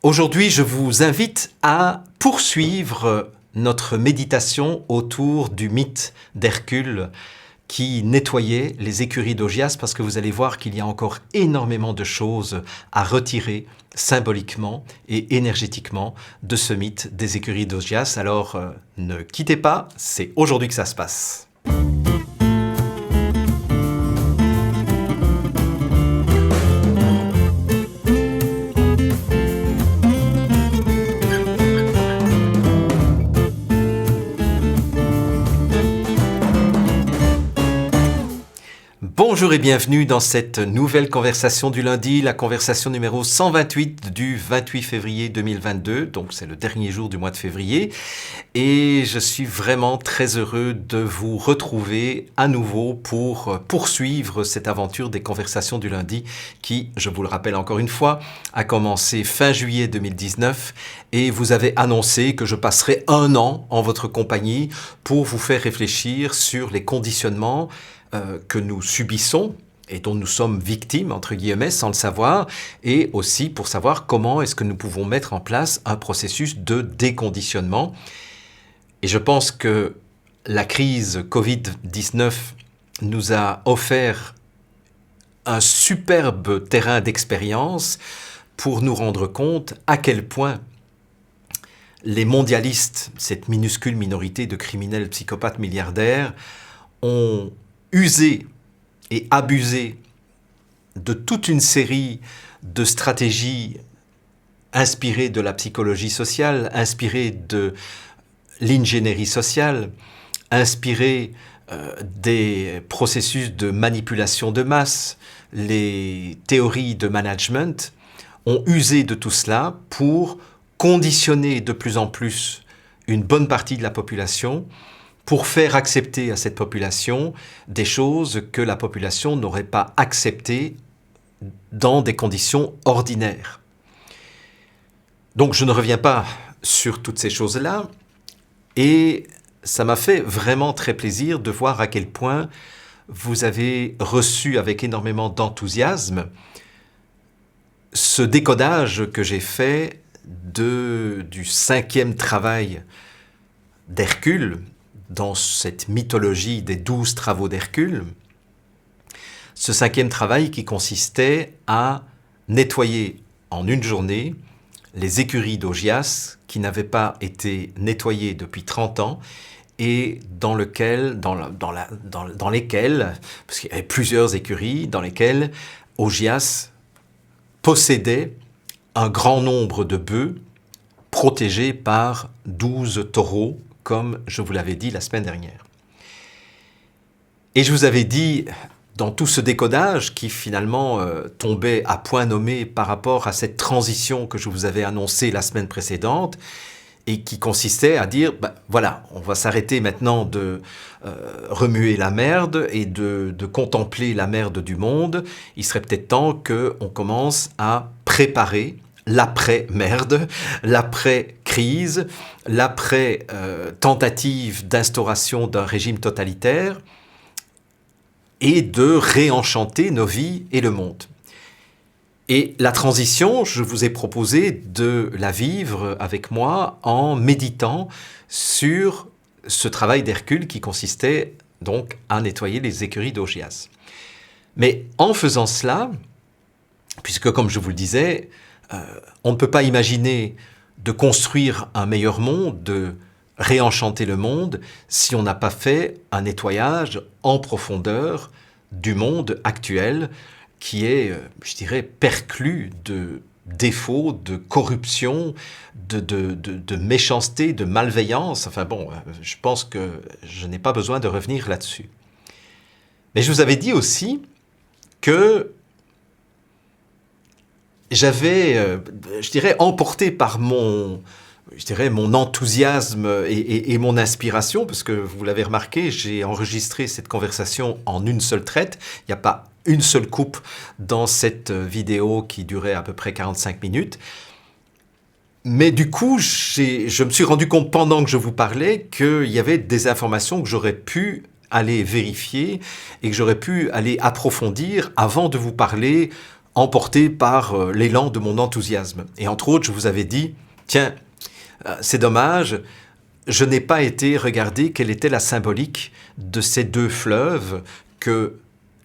Aujourd'hui, je vous invite à poursuivre notre méditation autour du mythe d'Hercule qui nettoyait les écuries d'Augias, parce que vous allez voir qu'il y a encore énormément de choses à retirer symboliquement et énergétiquement de ce mythe des écuries d'Augias. Alors ne quittez pas, c'est aujourd'hui que ça se passe. Bonjour et bienvenue dans cette nouvelle conversation du lundi, la conversation numéro 128 du 28 février 2022, donc c'est le dernier jour du mois de février, et je suis vraiment très heureux de vous retrouver à nouveau pour poursuivre cette aventure des conversations du lundi qui, je vous le rappelle encore une fois, a commencé fin juillet 2019 et vous avez annoncé que je passerai 1 an en votre compagnie pour vous faire réfléchir sur les conditionnements que nous subissons et dont nous sommes victimes, entre guillemets, sans le savoir, et aussi pour savoir comment est-ce que nous pouvons mettre en place un processus de déconditionnement. Et je pense que la crise Covid-19 nous a offert un superbe terrain d'expérience pour nous rendre compte à quel point les mondialistes, cette minuscule minorité de criminels psychopathes milliardaires, ont usé et abusé de toute une série de stratégies inspirées de la psychologie sociale, inspirées de l'ingénierie sociale, inspirées des processus de manipulation de masse, les théories de management, ont usé de tout cela pour conditionner de plus en plus une bonne partie de la population, pour faire accepter à cette population des choses que la population n'aurait pas acceptées dans des conditions ordinaires. Donc je ne reviens pas sur toutes ces choses-là, et ça m'a fait vraiment très plaisir de voir à quel point vous avez reçu avec énormément d'enthousiasme ce décodage que j'ai fait du 5e travail d'Hercule, dans cette mythologie des 12 travaux d'Hercule, ce 5e travail qui consistait à nettoyer en une journée les écuries d'Augias qui n'avaient pas été nettoyées depuis 30 ans et dans lesquelles, parce qu'il y avait plusieurs écuries, dans lesquelles Augias possédait un grand nombre de bœufs protégés par 12 taureaux, comme je vous l'avais dit la semaine dernière. Et je vous avais dit, dans tout ce décodage qui finalement tombait à point nommé par rapport à cette transition que je vous avais annoncée la semaine précédente, et qui consistait à dire, voilà, on va s'arrêter maintenant de remuer la merde et de contempler la merde du monde. Il serait peut-être temps qu'on commence à préparer l'après-merde, l'après-crise, l'après-tentative d'instauration d'un régime totalitaire et de réenchanter nos vies et le monde. Et la transition, je vous ai proposé de la vivre avec moi en méditant sur ce travail d'Hercule qui consistait donc à nettoyer les écuries d'Augias. Mais en faisant cela, puisque comme je vous le disais, on ne peut pas imaginer de construire un meilleur monde, de réenchanter le monde, si on n'a pas fait un nettoyage en profondeur du monde actuel qui est, je dirais, perclus de défauts, de corruption, de méchanceté, de malveillance. Enfin bon, je pense que je n'ai pas besoin de revenir là-dessus. Mais je vous avais dit aussi que j'avais, je dirais, emporté par mon enthousiasme et mon inspiration, parce que vous l'avez remarqué, j'ai enregistré cette conversation en une seule traite. Il n'y a pas une seule coupe dans cette vidéo qui durait à peu près 45 minutes. Mais du coup, je me suis rendu compte pendant que je vous parlais qu'il y avait des informations que j'aurais pu aller vérifier et que j'aurais pu aller approfondir avant de vous parler emporté par l'élan de mon enthousiasme. Et entre autres, je vous avais dit, tiens, c'est dommage, je n'ai pas été regarder quelle était la symbolique de ces deux fleuves que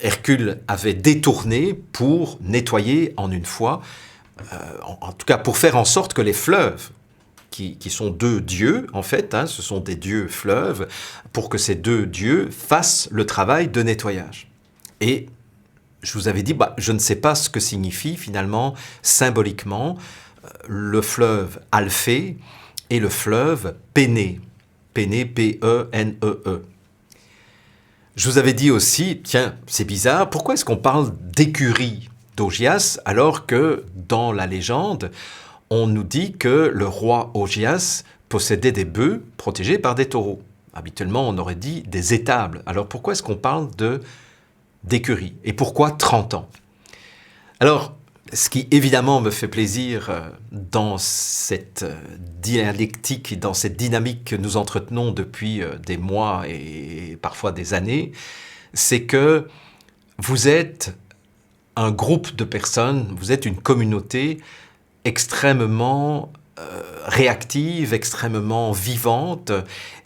Hercule avait détournés pour nettoyer en une fois, en tout cas pour faire en sorte que les fleuves, qui sont deux dieux, en fait, ce sont des dieux fleuves, pour que ces deux dieux fassent le travail de nettoyage. Et je vous avais dit, je ne sais pas ce que signifie finalement, symboliquement, le fleuve Alphée et le fleuve Pénée. Pénée, P-E-N-E-E. Je vous avais dit aussi, tiens, c'est bizarre, pourquoi est-ce qu'on parle d'écurie d'Augias alors que dans la légende, on nous dit que le roi Augias possédait des bœufs protégés par des taureaux. Habituellement, on aurait dit des étables. Alors pourquoi est-ce qu'on parle d'écurie? Et pourquoi 30 ans? Alors, ce qui évidemment me fait plaisir dans cette dialectique et dans cette dynamique que nous entretenons depuis des mois et parfois des années, c'est que vous êtes un groupe de personnes, vous êtes une communauté extrêmement réactive, extrêmement vivante.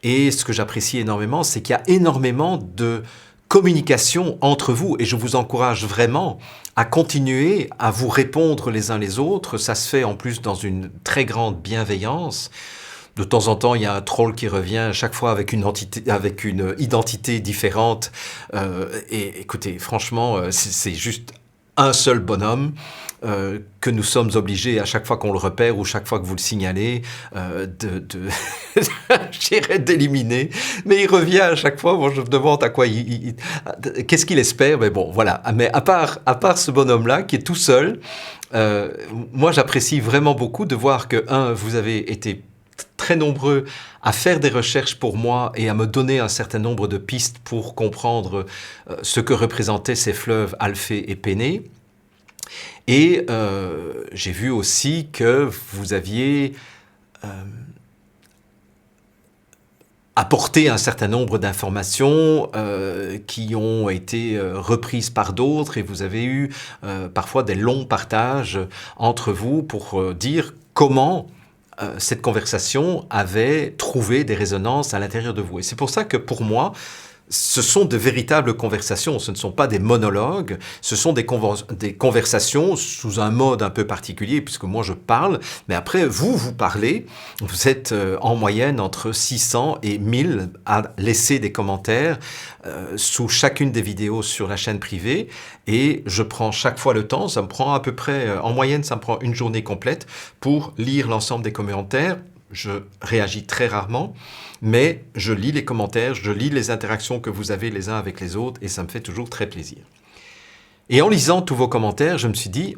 Et ce que j'apprécie énormément, c'est qu'il y a énormément de communication entre vous. Et je vous encourage vraiment à continuer à vous répondre les uns les autres. Ça se fait en plus dans une très grande bienveillance. De temps en temps, il y a un troll qui revient, chaque fois avec une identité différente. Et écoutez, franchement, c'est juste un seul bonhomme que nous sommes obligés, à chaque fois qu'on le repère ou chaque fois que vous le signalez, j'irais d'éliminer. Mais il revient à chaque fois, bon, je me demande à quoi qu'est-ce qu'il espère, mais bon, voilà. Mais à part ce bonhomme-là, qui est tout seul, moi j'apprécie vraiment beaucoup de voir que, vous avez été très nombreux à faire des recherches pour moi et à me donner un certain nombre de pistes pour comprendre ce que représentaient ces fleuves Alphée et Pénée. Et j'ai vu aussi que vous aviez apporté un certain nombre d'informations qui ont été reprises par d'autres et vous avez eu parfois des longs partages entre vous pour dire comment cette conversation avait trouvé des résonances à l'intérieur de vous. Et c'est pour ça que pour moi, ce sont de véritables conversations, ce ne sont pas des monologues, ce sont des conversations sous un mode un peu particulier, puisque moi je parle, mais après vous parlez, vous êtes en moyenne entre 600 et 1000 à laisser des commentaires sous chacune des vidéos sur la chaîne privée, et je prends chaque fois le temps, ça me prend à peu près, en moyenne ça me prend une journée complète pour lire l'ensemble des commentaires. Je réagis très rarement, mais je lis les commentaires, je lis les interactions que vous avez les uns avec les autres et ça me fait toujours très plaisir. Et en lisant tous vos commentaires, je me suis dit,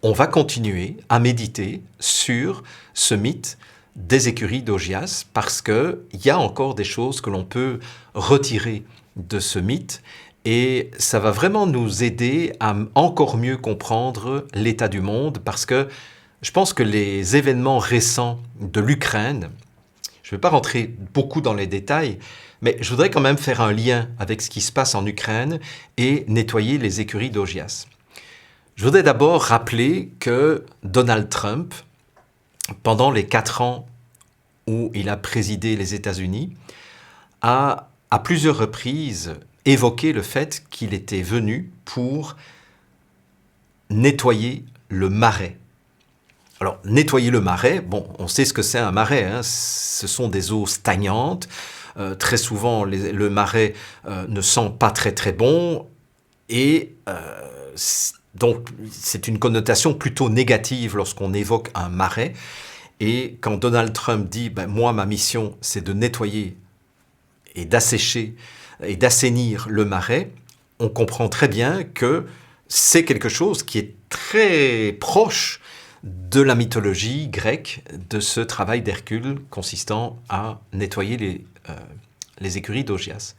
on va continuer à méditer sur ce mythe des écuries d'Augias parce qu'il y a encore des choses que l'on peut retirer de ce mythe et ça va vraiment nous aider à encore mieux comprendre l'état du monde parce que je pense que les événements récents de l'Ukraine, je ne vais pas rentrer beaucoup dans les détails, mais je voudrais quand même faire un lien avec ce qui se passe en Ukraine et nettoyer les écuries d'Augias. Je voudrais d'abord rappeler que Donald Trump, pendant les 4 ans où il a présidé les États-Unis, a à plusieurs reprises évoqué le fait qu'il était venu pour nettoyer le Marais. Alors, nettoyer le Marais, bon, on sait ce que c'est un marais, ce sont des eaux stagnantes, très souvent le Marais ne sent pas très très bon, et donc c'est une connotation plutôt négative lorsqu'on évoque un marais, et quand Donald Trump dit « moi, ma mission, c'est de nettoyer et d'assécher et d'assainir le Marais », on comprend très bien que c'est quelque chose qui est très proche de la mythologie grecque, de ce travail d'Hercule consistant à nettoyer les écuries d'Augias.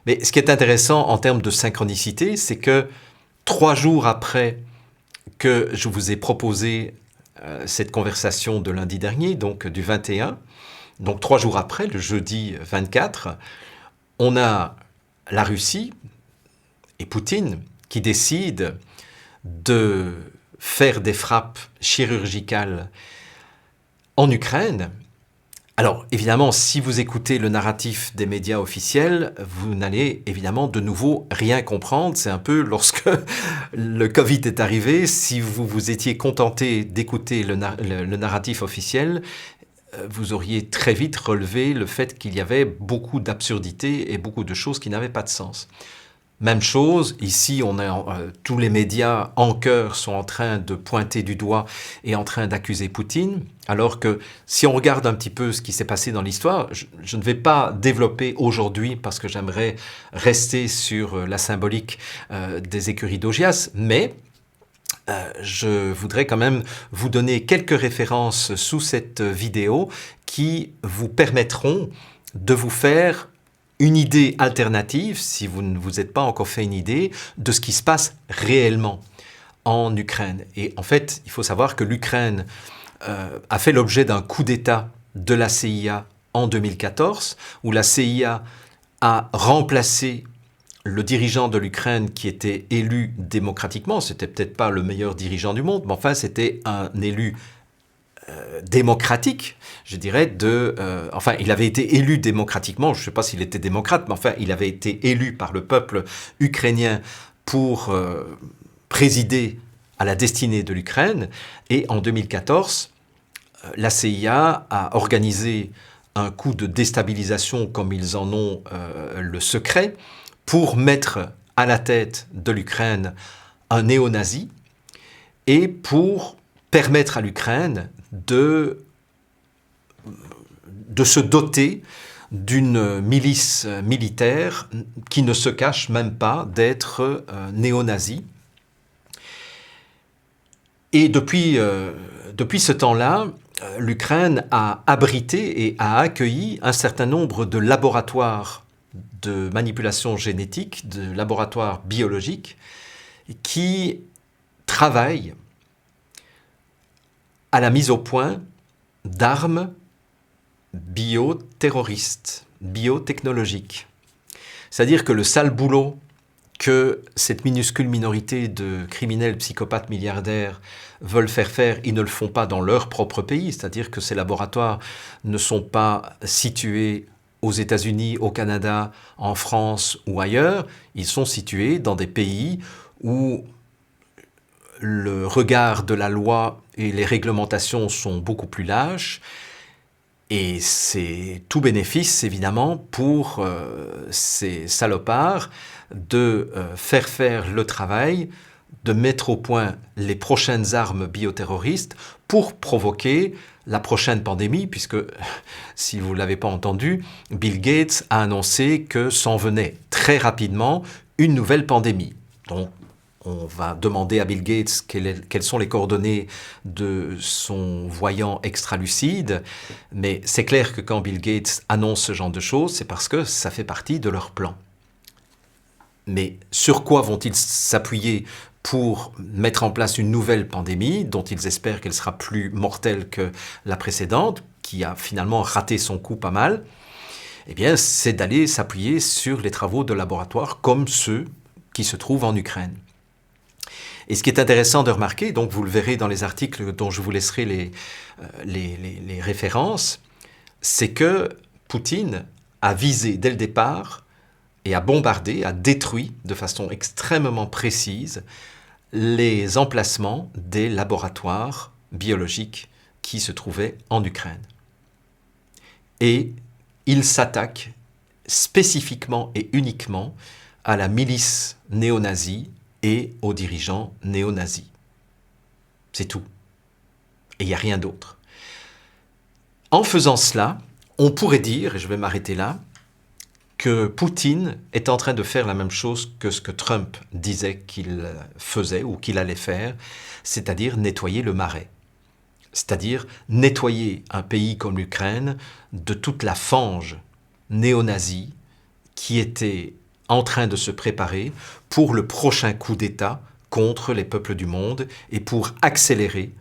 Mais ce qui est intéressant en termes de synchronicité, c'est que 3 jours après que je vous ai proposé cette conversation de lundi dernier, donc du 21, donc 3 jours après, le jeudi 24, on a la Russie et Poutine qui décident de faire des frappes chirurgicales en Ukraine. Alors, évidemment, si vous écoutez le narratif des médias officiels, vous n'allez évidemment de nouveau rien comprendre. C'est un peu lorsque le Covid est arrivé, si vous vous étiez contenté d'écouter le narratif officiel, vous auriez très vite relevé le fait qu'il y avait beaucoup d'absurdités et beaucoup de choses qui n'avaient pas de sens. Même chose, ici, tous les médias en chœur sont en train de pointer du doigt et en train d'accuser Poutine, alors que si on regarde un petit peu ce qui s'est passé dans l'histoire, je ne vais pas développer aujourd'hui parce que j'aimerais rester sur la symbolique des écuries d'Augias, mais je voudrais quand même vous donner quelques références sous cette vidéo qui vous permettront de vous faire une idée alternative, si vous ne vous êtes pas encore fait une idée, de ce qui se passe réellement en Ukraine. Et en fait, il faut savoir que l'Ukraine a fait l'objet d'un coup d'État de la CIA en 2014, où la CIA a remplacé le dirigeant de l'Ukraine qui était élu démocratiquement. C'était peut-être pas le meilleur dirigeant du monde, mais enfin, c'était un élu démocratique, je dirais, enfin, il avait été élu démocratiquement, je ne sais pas s'il était démocrate, mais enfin, il avait été élu par le peuple ukrainien pour présider à la destinée de l'Ukraine. Et en 2014, la CIA a organisé un coup de déstabilisation, comme ils en ont le secret, pour mettre à la tête de l'Ukraine un néo-nazi et pour permettre à l'Ukraine de se doter d'une milice militaire qui ne se cache même pas d'être néo-nazi. Et depuis ce temps-là, l'Ukraine a abrité et a accueilli un certain nombre de laboratoires de manipulation génétique, de laboratoires biologiques, qui travaillent à la mise au point d'armes bioterroristes, biotechnologiques. C'est-à-dire que le sale boulot que cette minuscule minorité de criminels, psychopathes, milliardaires veulent faire, ils ne le font pas dans leur propre pays. C'est-à-dire que ces laboratoires ne sont pas situés aux États-Unis, au Canada, en France ou ailleurs. Ils sont situés dans des pays où le regard de la loi et les réglementations sont beaucoup plus lâches. Et c'est tout bénéfice, évidemment, pour ces salopards de faire le travail, de mettre au point les prochaines armes bioterroristes pour provoquer la prochaine pandémie, puisque, si vous ne l'avez pas entendu, Bill Gates a annoncé que s'en venait très rapidement une nouvelle pandémie. Donc, on va demander à Bill Gates quelles sont les coordonnées de son voyant extra-lucide, mais c'est clair que quand Bill Gates annonce ce genre de choses, c'est parce que ça fait partie de leur plan. Mais sur quoi vont-ils s'appuyer pour mettre en place une nouvelle pandémie, dont ils espèrent qu'elle sera plus mortelle que la précédente, qui a finalement raté son coup pas mal? Eh bien, c'est d'aller s'appuyer sur les travaux de laboratoire comme ceux qui se trouvent en Ukraine. Et ce qui est intéressant de remarquer, donc vous le verrez dans les articles dont je vous laisserai les références, c'est que Poutine a visé dès le départ et a bombardé, a détruit de façon extrêmement précise les emplacements des laboratoires biologiques qui se trouvaient en Ukraine. Et il s'attaque spécifiquement et uniquement à la milice néo-nazie et aux dirigeants néo-nazis. C'est tout. Et il n'y a rien d'autre. En faisant cela, on pourrait dire, et je vais m'arrêter là, que Poutine est en train de faire la même chose que ce que Trump disait qu'il faisait ou qu'il allait faire, c'est-à-dire nettoyer le marais. C'est-à-dire nettoyer un pays comme l'Ukraine de toute la fange néo-nazie qui était en train de se préparer pour le prochain coup d'État contre les peuples du monde et pour accélérer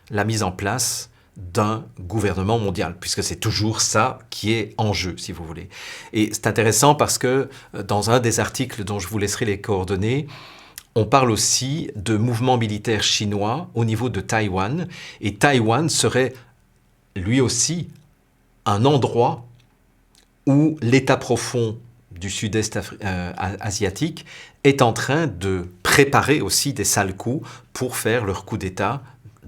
la mise en place d'un gouvernement mondial, puisque c'est toujours ça qui est en jeu, si vous voulez. Et c'est intéressant parce que dans un des articles dont je vous laisserai les coordonnées, on parle aussi de mouvements militaires chinois au niveau de Taïwan. Et Taïwan serait lui aussi un endroit où l'État profond du sud-est asiatique est en train de préparer aussi des sales coups pour faire leur coup d'État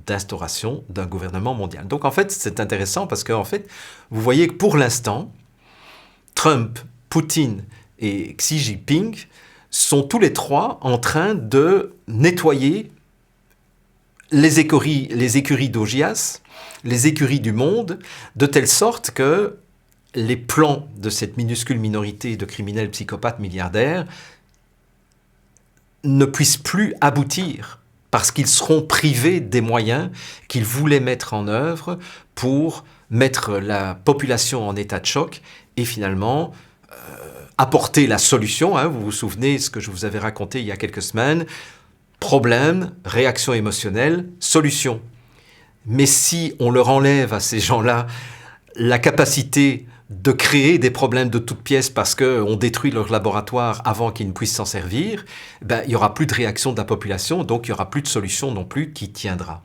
d'instauration d'un gouvernement mondial. Donc en fait, c'est intéressant parce que en fait, vous voyez que pour l'instant, Trump, Poutine et Xi Jinping sont tous les trois en train de nettoyer les écuries d'Augias, les écuries du monde, de telle sorte que les plans de cette minuscule minorité de criminels psychopathes milliardaires ne puissent plus aboutir parce qu'ils seront privés des moyens qu'ils voulaient mettre en œuvre pour mettre la population en état de choc et finalement apporter la solution. Vous vous souvenez ce que je vous avais raconté il y a quelques semaines, problème, réaction émotionnelle, solution. Mais si on leur enlève à ces gens-là la capacité de créer des problèmes de toutes pièces parce qu'on détruit leur laboratoire avant qu'ils ne puissent s'en servir, il n'y aura plus de réaction de la population, donc il n'y aura plus de solution non plus qui tiendra.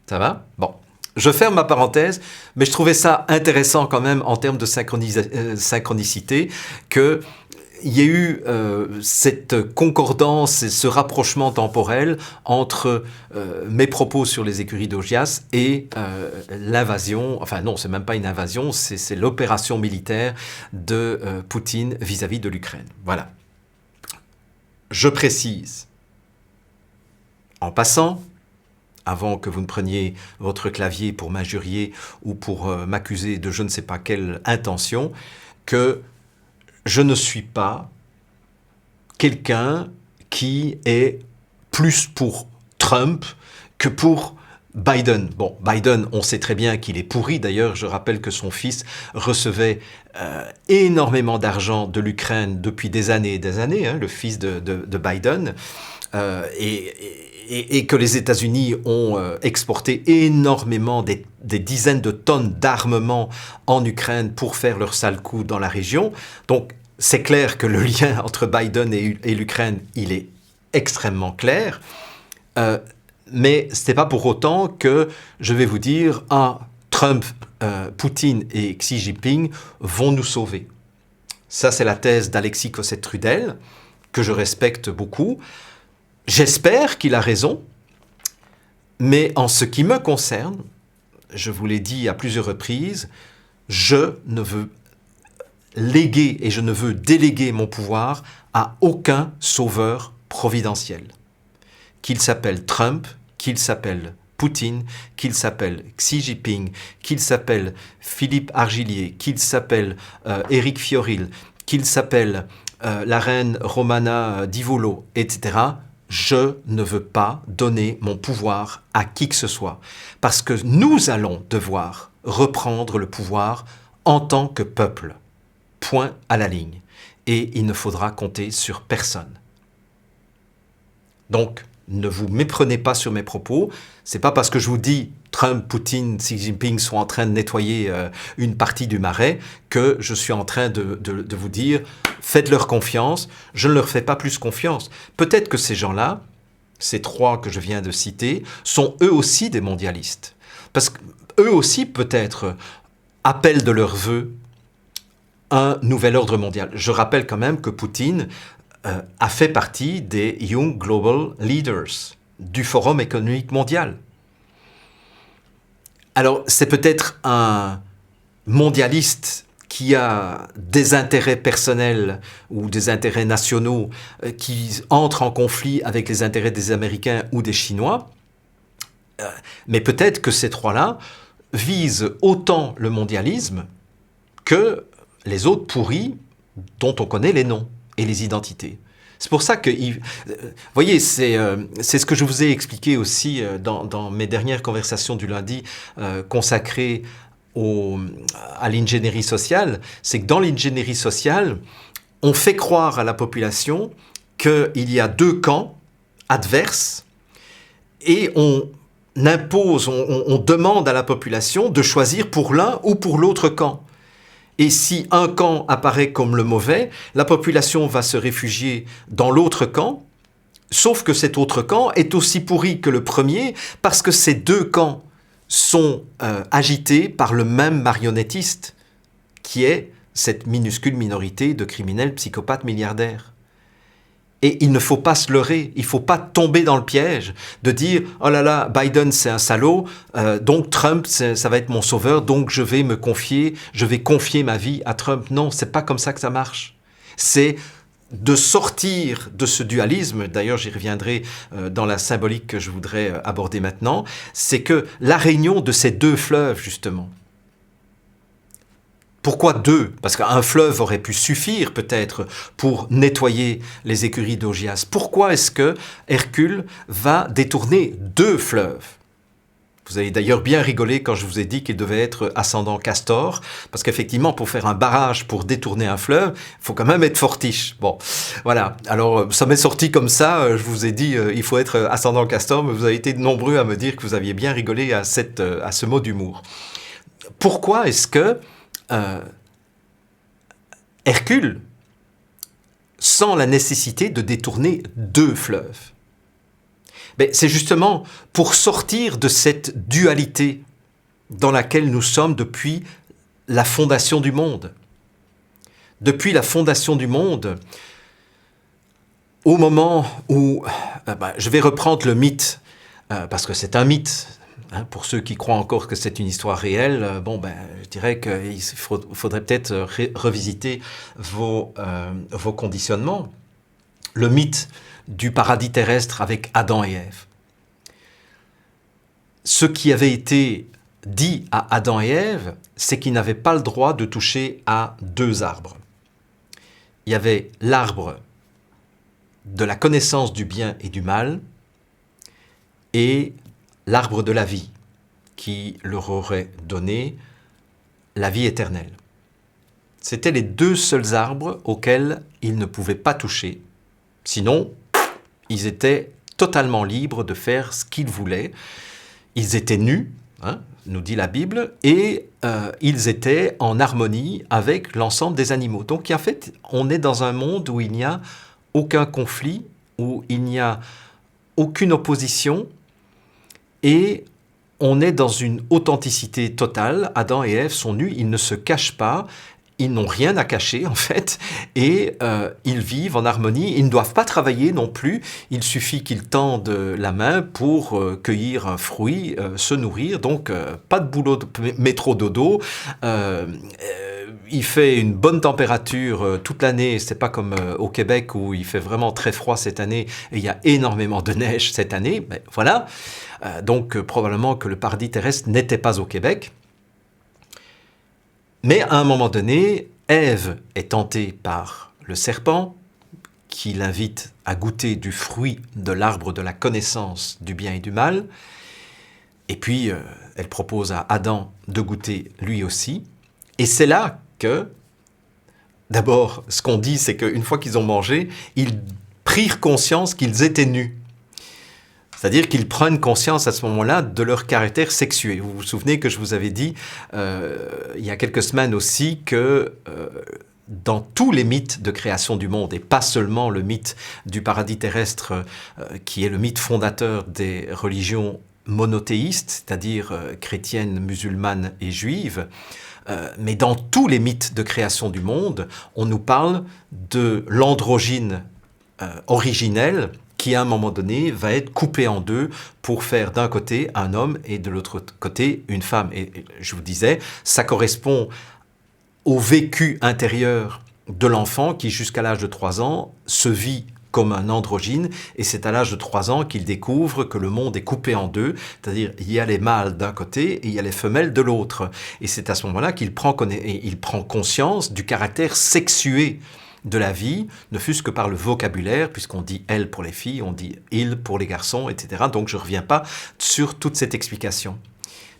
Ça va ? Bon. Je ferme ma parenthèse, mais je trouvais ça intéressant quand même en termes de synchronicité qu'il y ait eu cette concordance et ce rapprochement temporel entre mes propos sur les écuries d'Augias et l'invasion, enfin non, c'est même pas une invasion, c'est l'opération militaire de Poutine vis-à-vis de l'Ukraine. Voilà. Je précise, en passant, avant que vous ne preniez votre clavier pour m'injurier ou pour m'accuser de je ne sais pas quelle intention, que je ne suis pas quelqu'un qui est plus pour Trump que pour Biden. Bon, Biden, on sait très bien qu'il est pourri. D'ailleurs, je rappelle que son fils recevait énormément d'argent de l'Ukraine depuis des années et des années, le fils de Biden, et que les États-Unis ont exporté énormément des dizaines de tonnes d'armement en Ukraine pour faire leur sale coup dans la région. Donc, c'est clair que le lien entre Biden et l'Ukraine, il est extrêmement clair. Mais ce n'est pas pour autant que je vais vous dire « Trump, Poutine et Xi Jinping vont nous sauver ». Ça, c'est la thèse d'Alexis Cossette-Trudel, que je respecte beaucoup. J'espère qu'il a raison, mais en ce qui me concerne, je vous l'ai dit à plusieurs reprises, je ne veux léguer et je ne veux déléguer mon pouvoir à aucun sauveur providentiel. Qu'il s'appelle Trump, qu'il s'appelle Poutine, qu'il s'appelle Xi Jinping, qu'il s'appelle Philippe Argilier, qu'il s'appelle Éric Fioril, qu'il s'appelle la reine Romana Divolo, etc., je ne veux pas donner mon pouvoir à qui que ce soit, parce que nous allons devoir reprendre le pouvoir en tant que peuple. Point à la ligne. Et il ne faudra compter sur personne. Donc, ne vous méprenez pas sur mes propos. C'est pas parce que je vous dis Trump, Poutine, Xi Jinping sont en train de nettoyer une partie du marais que je suis en train de vous dire faites-leur confiance. Je ne leur fais pas plus confiance. Peut-être que ces gens-là, ces trois que je viens de citer, sont eux aussi des mondialistes. Parce qu'eux aussi, peut-être, appellent de leur vœu un nouvel ordre mondial. Je rappelle quand même que Poutine a fait partie des Young Global Leaders du Forum économique mondial. Alors, c'est peut-être un mondialiste qui a des intérêts personnels ou des intérêts nationaux qui entrent en conflit avec les intérêts des Américains ou des Chinois, mais peut-être que ces trois-là visent autant le mondialisme que les autres pourris dont on connaît les noms et les identités. C'est pour ça que, vous voyez, c'est ce que je vous ai expliqué aussi dans mes dernières conversations du lundi consacrées à l'ingénierie sociale, c'est que dans l'ingénierie sociale, on fait croire à la population qu'il y a deux camps adverses et on impose, on demande à la population de choisir pour l'un ou pour l'autre camp. Et si un camp apparaît comme le mauvais, la population va se réfugier dans l'autre camp Sauf que cet autre camp est aussi pourri que le premier parce que ces deux camps sont agités par le même marionnettiste qui est cette minuscule minorité de criminels, psychopathes, milliardaires. Et il ne faut pas se leurrer, il ne faut pas tomber dans le piège de dire « Oh là là, Biden c'est un salaud, donc Trump ça va être mon sauveur, donc je vais confier ma vie à Trump. » Non, c'est pas comme ça que ça marche. C'est de sortir de ce dualisme, d'ailleurs j'y reviendrai dans la symbolique que je voudrais aborder maintenant, c'est que la réunion de ces deux fleuves justement. Pourquoi deux? Parce qu'un fleuve aurait pu suffire peut-être pour nettoyer les écuries d'Augias. Pourquoi est-ce que Hercule va détourner deux fleuves? Vous avez d'ailleurs bien rigolé quand je vous ai dit qu'il devait être ascendant Castor, parce qu'effectivement, pour faire un barrage, pour détourner un fleuve, il faut quand même être fortiche. Bon, voilà. Alors, ça m'est sorti comme ça. Je vous ai dit, il faut être ascendant Castor, mais vous avez été nombreux à me dire que vous aviez bien rigolé à ce mot d'humour. Pourquoi est-ce que Hercule sent la nécessité de détourner deux fleuves? C'est justement pour sortir de cette dualité dans laquelle nous sommes depuis la fondation du monde. Depuis la fondation du monde, au moment où... je vais reprendre le mythe, parce que c'est un mythe. Pour ceux qui croient encore que c'est une histoire réelle, je dirais qu'il faudrait peut-être revisiter vos conditionnements. Le mythe du paradis terrestre avec Adam et Ève. Ce qui avait été dit à Adam et Ève, c'est qu'ils n'avaient pas le droit de toucher à deux arbres. Il y avait l'arbre de la connaissance du bien et du mal et l'arbre de la vie qui leur aurait donné la vie éternelle. C'étaient les deux seuls arbres auxquels ils ne pouvaient pas toucher. Sinon, ils étaient totalement libres de faire ce qu'ils voulaient. Ils étaient nus, nous dit la Bible, et ils étaient en harmonie avec l'ensemble des animaux. Donc en fait, on est dans un monde où il n'y a aucun conflit, où il n'y a aucune opposition, et on est dans une authenticité totale. Adam et Ève sont nus, ils ne se cachent pas, ils n'ont rien à cacher en fait, et ils vivent en harmonie. Ils ne doivent pas travailler non plus, il suffit qu'ils tendent la main pour cueillir un fruit, se nourrir, donc pas de boulot de métro dodo. Il fait une bonne température toute l'année, c'est pas comme au Québec où il fait vraiment très froid cette année et il y a énormément de neige cette année, voilà. Donc probablement que le paradis terrestre n'était pas au Québec. Mais à un moment donné, Ève est tentée par le serpent qui l'invite à goûter du fruit de l'arbre de la connaissance du bien et du mal. Et puis, elle propose à Adam de goûter lui aussi. Et c'est là que, d'abord, ce qu'on dit, c'est qu'une fois qu'ils ont mangé, ils prirent conscience qu'ils étaient nus. C'est-à-dire qu'ils prennent conscience à ce moment-là de leur caractère sexué. Vous vous souvenez que je vous avais dit il y a quelques semaines aussi que dans tous les mythes de création du monde, et pas seulement le mythe du paradis terrestre qui est le mythe fondateur des religions monothéistes, c'est-à-dire chrétiennes, musulmanes et juives, mais dans tous les mythes de création du monde, on nous parle de l'androgyne originel qui à un moment donné va être coupé en deux pour faire d'un côté un homme et de l'autre côté une femme. Et je vous disais, ça correspond au vécu intérieur de l'enfant qui jusqu'à l'âge de 3 ans se vit comme un androgyne, et c'est à l'âge de 3 ans qu'il découvre que le monde est coupé en deux, c'est-à-dire il y a les mâles d'un côté et il y a les femelles de l'autre. Et c'est à ce moment-là qu'il prend conscience du caractère sexué de la vie, ne fût-ce que par le vocabulaire, puisqu'on dit « elle » pour les filles, on dit « il » pour les garçons, etc. Donc je ne reviens pas sur toute cette explication.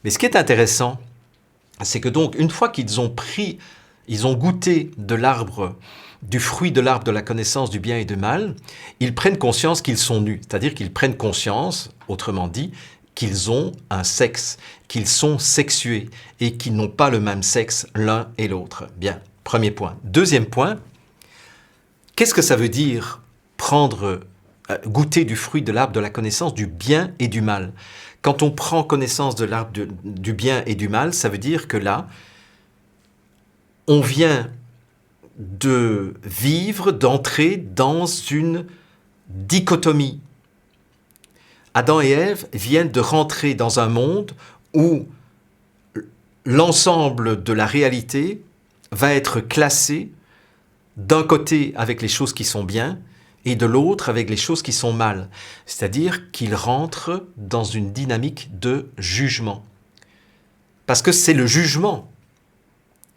Mais ce qui est intéressant, c'est que donc, une fois qu'ils ont goûté du fruit de l'arbre de la connaissance du bien et du mal, ils prennent conscience qu'ils sont nus. C'est-à-dire qu'ils prennent conscience, autrement dit, qu'ils ont un sexe, qu'ils sont sexués et qu'ils n'ont pas le même sexe l'un et l'autre. Bien, premier point. Deuxième point, qu'est-ce que ça veut dire prendre goûter du fruit de l'arbre de la connaissance du bien et du mal. Quand on prend connaissance de l'arbre du bien et du mal, ça veut dire que là, on vient de vivre, d'entrer dans une dichotomie. Adam et Ève viennent de rentrer dans un monde où l'ensemble de la réalité va être classé d'un côté avec les choses qui sont bien et de l'autre avec les choses qui sont mal. C'est-à-dire qu'ils rentrent dans une dynamique de jugement. Parce que c'est le jugement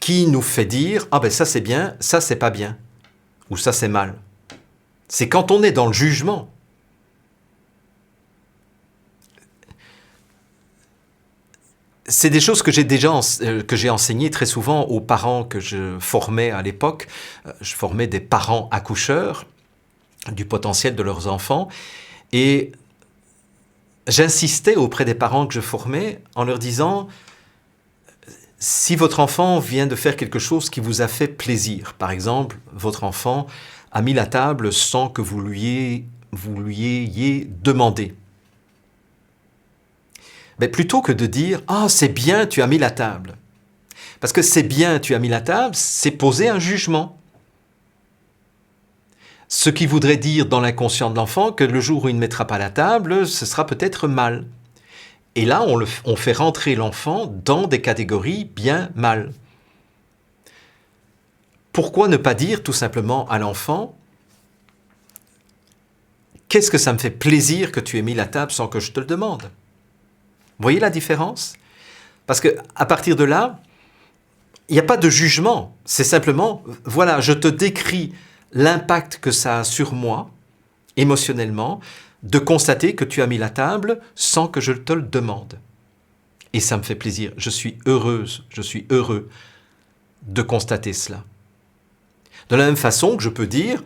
qui nous fait dire « Ah ben ça c'est bien, ça c'est pas bien » ou « ça c'est mal ». C'est quand on est dans le jugement. C'est des choses que j'ai enseignées très souvent aux parents que je formais à l'époque. Je formais des parents accoucheurs du potentiel de leurs enfants et j'insistais auprès des parents que je formais en leur disant si votre enfant vient de faire quelque chose qui vous a fait plaisir, par exemple, votre enfant a mis la table sans que vous lui ayez demandé. Mais plutôt que de dire « Ah, c'est bien, tu as mis la table ». Parce que c'est bien, tu as mis la table, c'est poser un jugement. Ce qui voudrait dire dans l'inconscient de l'enfant que le jour où il ne mettra pas la table, ce sera peut-être mal. Et là, on fait rentrer l'enfant dans des catégories bien-mal. Pourquoi ne pas dire tout simplement à l'enfant « Qu'est-ce que ça me fait plaisir que tu aies mis la table sans que je te le demande ?» Vous voyez la différence? Parce qu'à partir de là, il n'y a pas de jugement. C'est simplement, voilà, je te décris l'impact que ça a sur moi, émotionnellement, de constater que tu as mis la table sans que je te le demande. Et ça me fait plaisir. Je suis heureuse, je suis heureux de constater cela. De la même façon que je peux dire,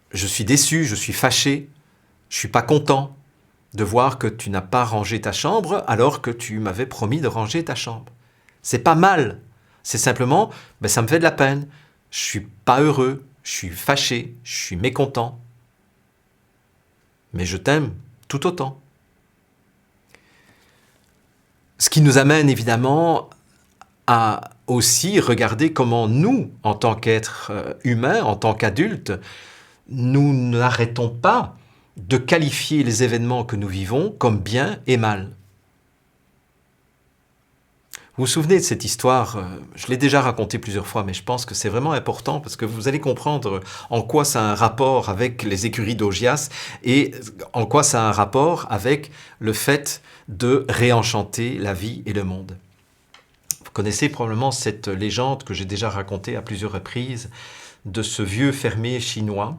je suis déçu, je suis fâché, je ne suis pas content de voir que tu n'as pas rangé ta chambre alors que tu m'avais promis de ranger ta chambre. C'est pas mal. C'est simplement, ça me fait de la peine. Je suis pas heureux, je suis fâché, je suis mécontent. Mais je t'aime tout autant. Ce qui nous amène évidemment à aussi regarder comment nous, en tant qu'êtres humains, en tant qu'adultes, nous n'arrêtons pas de qualifier les événements que nous vivons comme bien et mal. Vous vous souvenez de cette histoire, je l'ai déjà racontée plusieurs fois, mais je pense que c'est vraiment important parce que vous allez comprendre en quoi ça a un rapport avec les écuries d'Augias et en quoi ça a un rapport avec le fait de réenchanter la vie et le monde. Vous connaissez probablement cette légende que j'ai déjà racontée à plusieurs reprises de ce vieux fermier chinois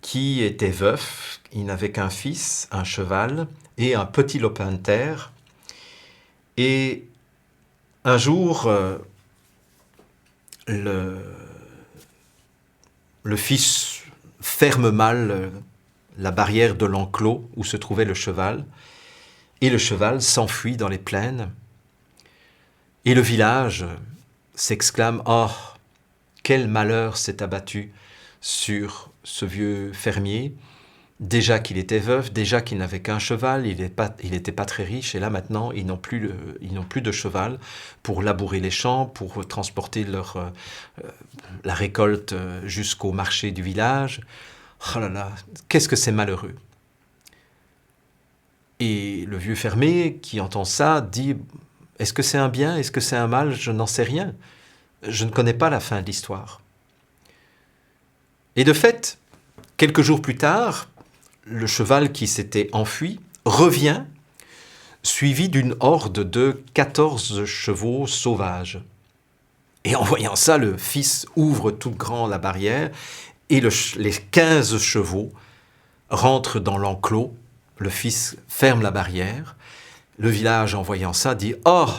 qui était veuf, il n'avait qu'un fils, un cheval et un petit lopin de terre. Et un jour, le fils ferme mal la barrière de l'enclos où se trouvait le cheval, et le cheval s'enfuit dans les plaines. Et le village s'exclame « Oh, quel malheur s'est abattu sur ce vieux fermier !» Déjà qu'il était veuf, déjà qu'il n'avait qu'un cheval, il n'était pas très riche, et là maintenant ils n'ont plus de cheval pour labourer les champs, pour transporter la récolte jusqu'au marché du village. Oh là là, qu'est-ce que c'est malheureux! Et le vieux fermier qui entend ça dit « Est-ce que c'est un bien? Est-ce que c'est un mal? Je n'en sais rien. Je ne connais pas la fin de l'histoire. » Et de fait, quelques jours plus tard, le cheval qui s'était enfui revient, suivi d'une horde de 14 chevaux sauvages. Et en voyant ça, le fils ouvre tout grand la barrière et les 15 chevaux rentrent dans l'enclos. Le fils ferme la barrière. Le village, en voyant ça, dit « Oh,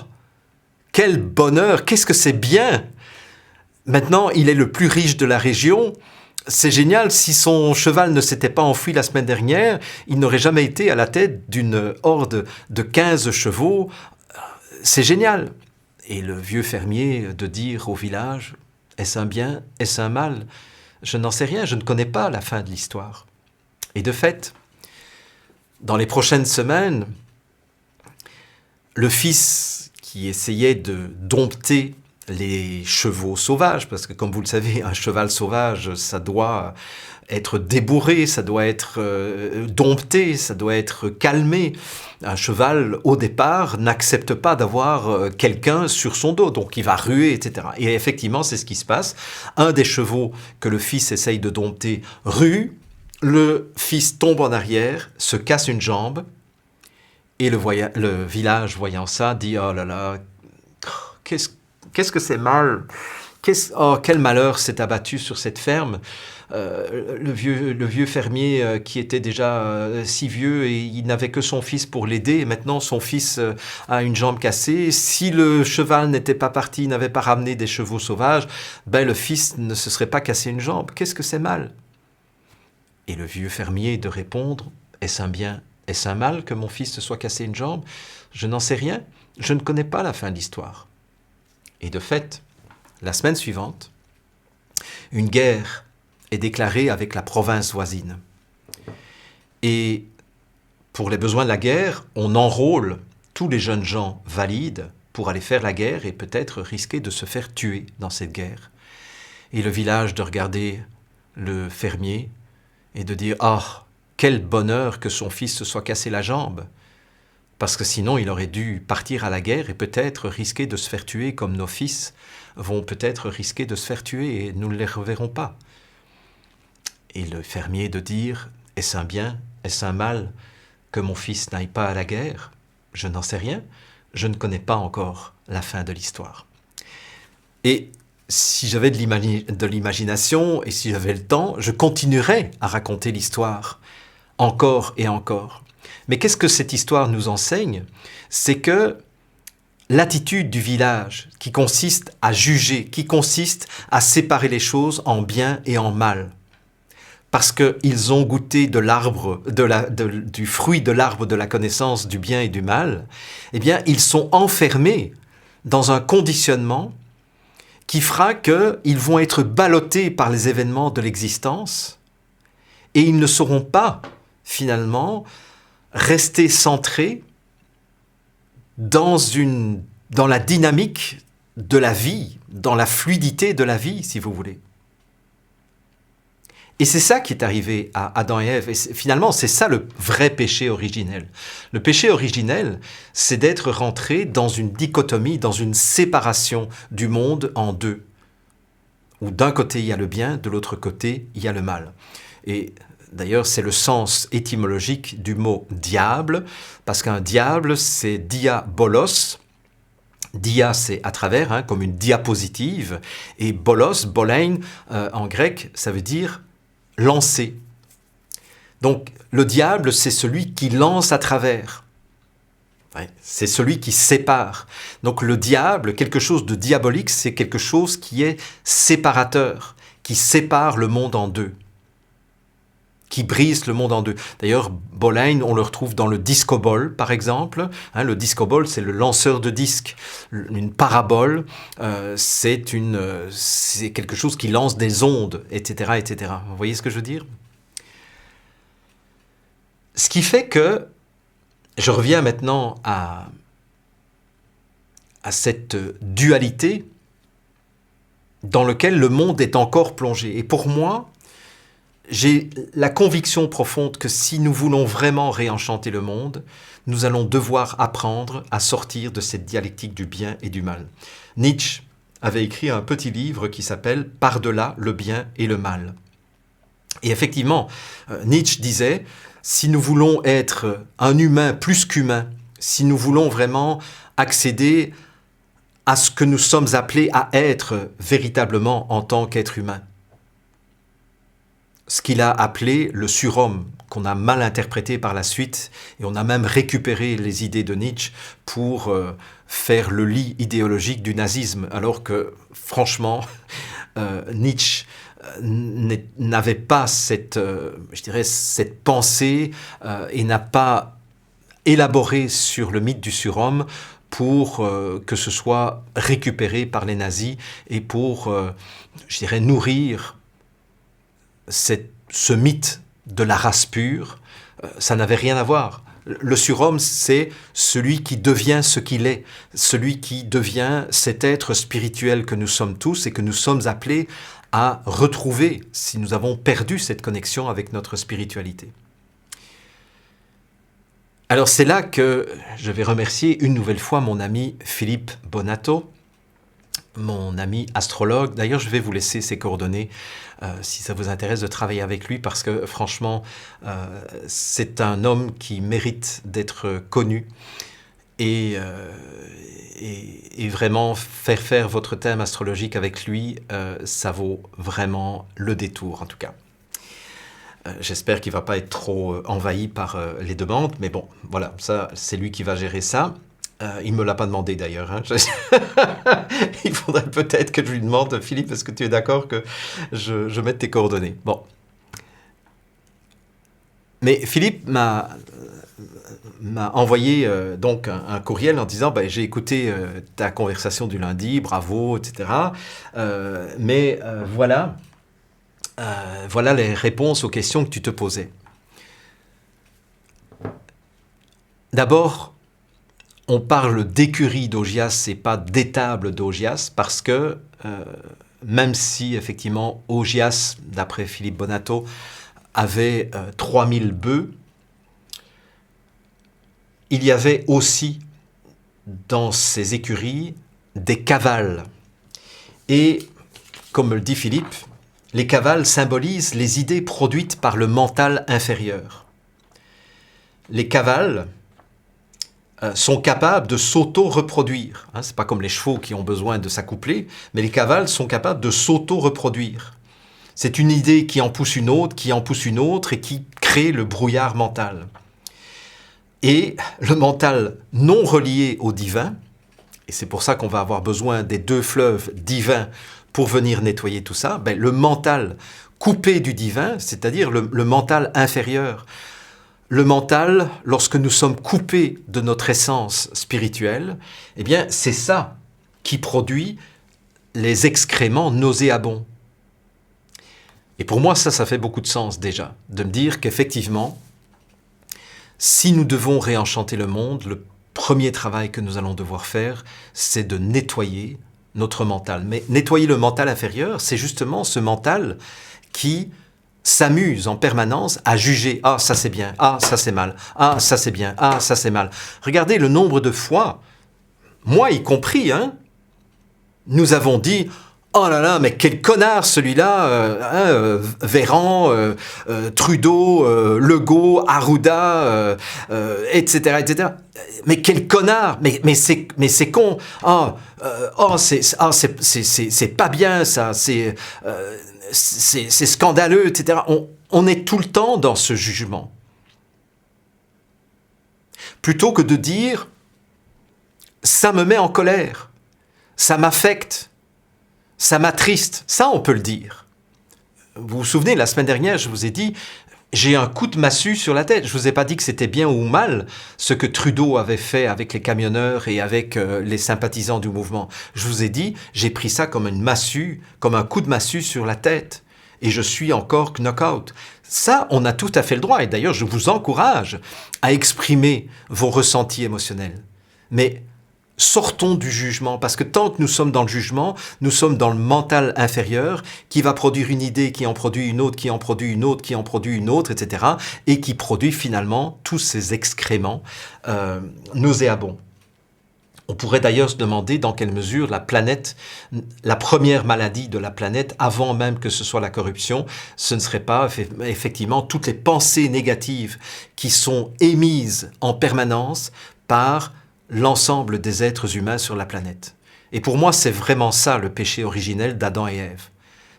quel bonheur! Qu'est-ce que c'est bien! Maintenant, il est le plus riche de la région. C'est génial, si son cheval ne s'était pas enfui la semaine dernière, il n'aurait jamais été à la tête d'une horde de 15 chevaux. C'est génial. » Et le vieux fermier de dire au village, « Est-ce un bien? Est-ce un mal? Je n'en sais rien, je ne connais pas la fin de l'histoire. » Et de fait, Dans les prochaines semaines, le fils qui essayait de dompter les chevaux sauvages, parce que comme vous le savez, un cheval sauvage, ça doit être débourré, ça doit être dompté, ça doit être calmé. Un cheval, au départ, n'accepte pas d'avoir quelqu'un sur son dos, donc il va ruer, etc. Et effectivement, c'est ce qui se passe. Un des chevaux que le fils essaye de dompter rue, le fils tombe en arrière, se casse une jambe, et le village, voyant ça, dit « Oh là là, qu'est-ce que c'est mal ! Oh, quel malheur s'est abattu sur cette ferme !» le vieux fermier qui était déjà si vieux et il n'avait que son fils pour l'aider. Et maintenant, son fils a une jambe cassée. Si le cheval n'était pas parti, n'avait pas ramené des chevaux sauvages, ben le fils ne se serait pas cassé une jambe. Qu'est-ce que c'est mal ? Et le vieux fermier de répondre, est-ce un bien, est-ce un mal que mon fils se soit cassé une jambe ? Je n'en sais rien, je ne connais pas la fin de l'histoire. Et de fait, la semaine suivante, une guerre est déclarée avec la province voisine. Et pour les besoins de la guerre, on enrôle tous les jeunes gens valides pour aller faire la guerre et peut-être risquer de se faire tuer dans cette guerre. Et le village de regarder le fermier et de dire « Ah, quel bonheur que son fils se soit cassé la jambe !» Parce que sinon, il aurait dû partir à la guerre et peut-être risquer de se faire tuer comme nos fils vont peut-être risquer de se faire tuer et nous ne les reverrons pas. Et le fermier de dire « Est-ce un bien, est-ce un mal que mon fils n'aille pas à la guerre ? Je n'en sais rien, je ne connais pas encore la fin de l'histoire. » Et si j'avais de l'imagination et si j'avais le temps, je continuerais à raconter l'histoire encore et encore. Mais qu'est-ce que cette histoire nous enseigne ? C'est que l'attitude du village qui consiste à juger, qui consiste à séparer les choses en bien et en mal, parce qu'ils ont goûté du fruit de l'arbre de la connaissance du bien et du mal, eh bien, ils sont enfermés dans un conditionnement qui fera qu'ils vont être ballottés par les événements de l'existence et ils ne sauront pas, finalement, rester centrés dans la dynamique de la vie, dans la fluidité de la vie, si vous voulez. Et c'est ça qui est arrivé à Adam et Ève. Et finalement, c'est ça le vrai péché originel. Le péché originel, c'est d'être rentré dans une dichotomie, dans une séparation du monde en deux. Où d'un côté, il y a le bien, de l'autre côté, il y a le mal. Et d'ailleurs, c'est le sens étymologique du mot « diable », parce qu'un diable, c'est « diabolos ». Dia, c'est à travers, comme une diapositive, et bolos, bolein, en grec, ça veut dire lancer. Donc, le diable, c'est celui qui lance à travers. Ouais, c'est celui qui sépare. Donc, le diable, quelque chose de diabolique, c'est quelque chose qui est séparateur, qui sépare le monde en deux, qui brise le monde en deux. D'ailleurs, Boleyn, on le retrouve dans le disco-ball, par exemple. Le disco-ball, c'est le lanceur de disques. Une parabole, c'est quelque chose qui lance des ondes, etc., etc. Vous voyez ce que je veux dire ? Ce qui fait que, je reviens maintenant à cette dualité dans laquelle le monde est encore plongé. Et pour moi, j'ai la conviction profonde que si nous voulons vraiment réenchanter le monde, nous allons devoir apprendre à sortir de cette dialectique du bien et du mal. Nietzsche avait écrit un petit livre qui s'appelle « Par-delà le bien et le mal ». Et effectivement, Nietzsche disait « Si nous voulons être un humain plus qu'humain, si nous voulons vraiment accéder à ce que nous sommes appelés à être véritablement en tant qu'être humain, ce qu'il a appelé le surhomme, qu'on a mal interprété par la suite, et on a même récupéré les idées de Nietzsche pour faire le lit idéologique du nazisme, alors que, franchement, Nietzsche n'avait pas cette pensée et n'a pas élaboré sur le mythe du surhomme pour que ce soit récupéré par les nazis et pour, nourrir ce mythe de la race pure ça n'avait rien à voir. Le surhomme, c'est celui qui devient ce qu'il est, celui qui devient cet être spirituel que nous sommes tous et que nous sommes appelés à retrouver si nous avons perdu cette connexion avec notre spiritualité. Alors c'est là que je vais remercier une nouvelle fois mon ami Philippe Bonato, mon ami astrologue. D'ailleurs, je vais vous laisser ses coordonnées si ça vous intéresse de travailler avec lui, parce que franchement, c'est un homme qui mérite d'être connu et vraiment faire votre thème astrologique avec lui, ça vaut vraiment le détour en tout cas. J'espère qu'il ne va pas être trop envahi par les demandes, mais bon, voilà, ça, c'est lui qui va gérer ça. Il ne me l'a pas demandé d'ailleurs. Hein. Il faudrait peut-être que je lui demande, Philippe, est-ce que tu es d'accord que je mette tes coordonnées? Bon. Mais Philippe m'a envoyé donc un courriel en disant j'ai écouté ta conversation du lundi, bravo, etc. Mais voilà les réponses aux questions que tu te posais. D'abord, on parle d'écurie d'Augias et pas d'étable d'Augias parce que même si effectivement Augias, d'après Philippe Bonato, avait 3000 bœufs, il y avait aussi dans ces écuries des cavales. Et comme le dit Philippe, les cavales symbolisent les idées produites par le mental inférieur. Les cavales sont capables de s'auto-reproduire. Ce n'est pas comme les chevaux qui ont besoin de s'accoupler, mais les cavales sont capables de s'auto-reproduire. C'est une idée qui en pousse une autre, qui en pousse une autre, et qui crée le brouillard mental. Et le mental non relié au divin, et c'est pour ça qu'on va avoir besoin des deux fleuves divins pour venir nettoyer tout ça, le mental coupé du divin, c'est-à-dire le mental inférieur. Le mental, lorsque nous sommes coupés de notre essence spirituelle, eh bien, c'est ça qui produit les excréments nauséabonds. Et pour moi, ça fait beaucoup de sens déjà, de me dire qu'effectivement, si nous devons réenchanter le monde, le premier travail que nous allons devoir faire, c'est de nettoyer notre mental. Mais nettoyer le mental inférieur, c'est justement ce mental qui s'amuse en permanence à juger « Ah, ça c'est bien, ah, ça c'est mal, ah, ça c'est bien, ah, ça c'est mal ». Regardez le nombre de fois, moi y compris, nous avons dit « Oh là là, mais quel connard celui-là, Véran, Trudeau, Legault, Arruda, etc., etc. Mais quel connard, mais c'est con, c'est pas bien ça, c'est scandaleux, etc. » On est tout le temps dans ce jugement. Plutôt que de dire « ça me met en colère, ça m'affecte, ça m'attriste », ça on peut le dire. Vous vous souvenez, la semaine dernière, je vous ai dit « j'ai un coup de massue sur la tête ». Je ne vous ai pas dit que c'était bien ou mal ce que Trudeau avait fait avec les camionneurs et avec les sympathisants du mouvement. Je vous ai dit, j'ai pris ça comme une massue, comme un coup de massue sur la tête. Et je suis encore knock-out. Ça, on a tout à fait le droit. Et d'ailleurs, je vous encourage à exprimer vos ressentis émotionnels. Mais sortons du jugement, parce que tant que nous sommes dans le jugement, nous sommes dans le mental inférieur qui va produire une idée, qui en produit une autre, qui en produit une autre, qui en produit une autre, etc. et qui produit finalement tous ces excréments nauséabonds. On pourrait d'ailleurs se demander dans quelle mesure la planète, la première maladie de la planète, avant même que ce soit la corruption, ce ne serait pas effectivement toutes les pensées négatives qui sont émises en permanence par l'ensemble des êtres humains sur la planète. Et pour moi, c'est vraiment ça le péché originel d'Adam et Ève.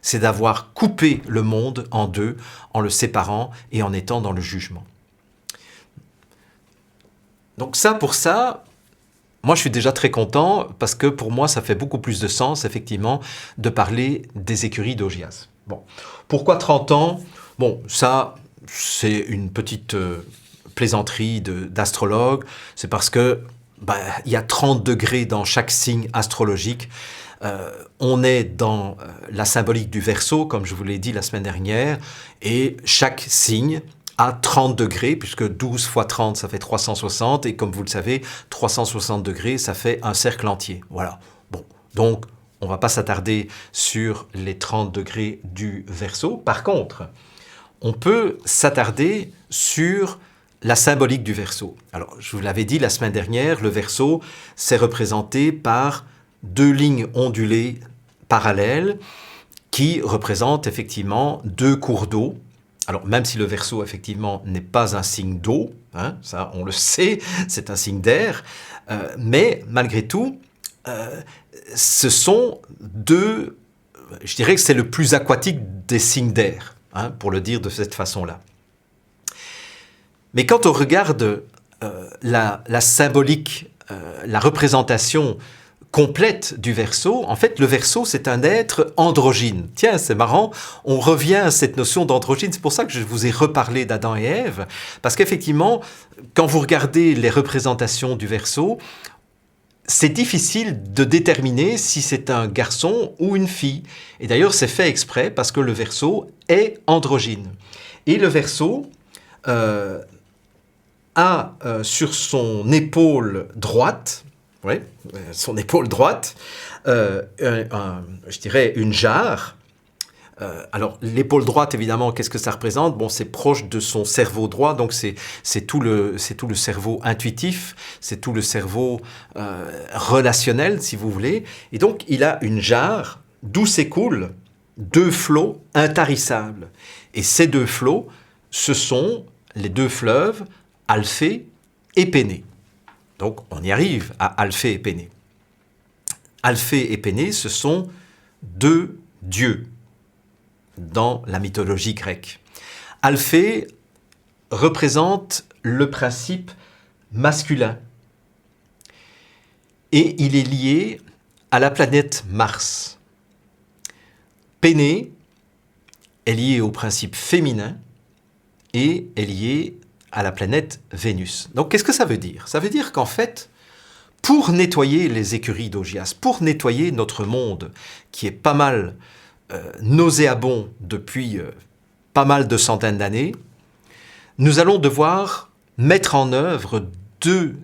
C'est d'avoir coupé le monde en deux, en le séparant et en étant dans le jugement. Donc ça, pour ça, moi je suis déjà très content parce que pour moi, ça fait beaucoup plus de sens, effectivement, de parler des écuries d'Augias. Bon. Pourquoi 30 ans? Bon, ça, c'est une petite plaisanterie d'astrologue. C'est parce que il y a 30 degrés dans chaque signe astrologique. On est dans la symbolique du Verseau, comme je vous l'ai dit la semaine dernière, et chaque signe à 30 degrés, puisque 12 fois 30, ça fait 360, et comme vous le savez, 360 degrés, ça fait un cercle entier. Voilà. Bon, donc, on ne va pas s'attarder sur les 30 degrés du Verseau. Par contre, on peut s'attarder sur la symbolique du Verseau. Alors, je vous l'avais dit la semaine dernière, le Verseau, c'est représenté par deux lignes ondulées parallèles qui représentent effectivement deux cours d'eau. Alors, même si le Verseau, effectivement, n'est pas un signe d'eau, hein, ça, on le sait, c'est un signe d'air, mais malgré tout, ce sont deux, je dirais que c'est le plus aquatique des signes d'air, hein, pour le dire de cette façon-là. Mais quand on regarde la symbolique, la représentation complète du Verseau, en fait, le Verseau, c'est un être androgyne. Tiens, c'est marrant, on revient à cette notion d'androgyne. C'est pour ça que je vous ai reparlé d'Adam et Ève, parce qu'effectivement, quand vous regardez les représentations du Verseau, c'est difficile de déterminer si c'est un garçon ou une fille. Et d'ailleurs, c'est fait exprès parce que le Verseau est androgyne. Et le Verseau a sur son épaule droite, son épaule droite, je dirais une jarre. Alors, l'épaule droite, évidemment, qu'est-ce que ça représente? Bon, c'est proche de son cerveau droit, donc c'est tout le cerveau intuitif, c'est tout le cerveau relationnel, si vous voulez. Et donc, il a une jarre d'où s'écoulent deux flots intarissables. Et ces deux flots, ce sont les deux fleuves Alphée et Pénée. Donc, on y arrive à Alphée et Pénée. Alphée et Pénée, ce sont deux dieux dans la mythologie grecque. Alphée représente le principe masculin et il est lié à la planète Mars. Pénée est lié au principe féminin et est lié à la planète Vénus. Donc qu'est-ce que ça veut dire? Ça veut dire qu'en fait, pour nettoyer les écuries d'Augias, pour nettoyer notre monde qui est pas mal nauséabond depuis pas mal de centaines d'années, nous allons devoir mettre en œuvre deux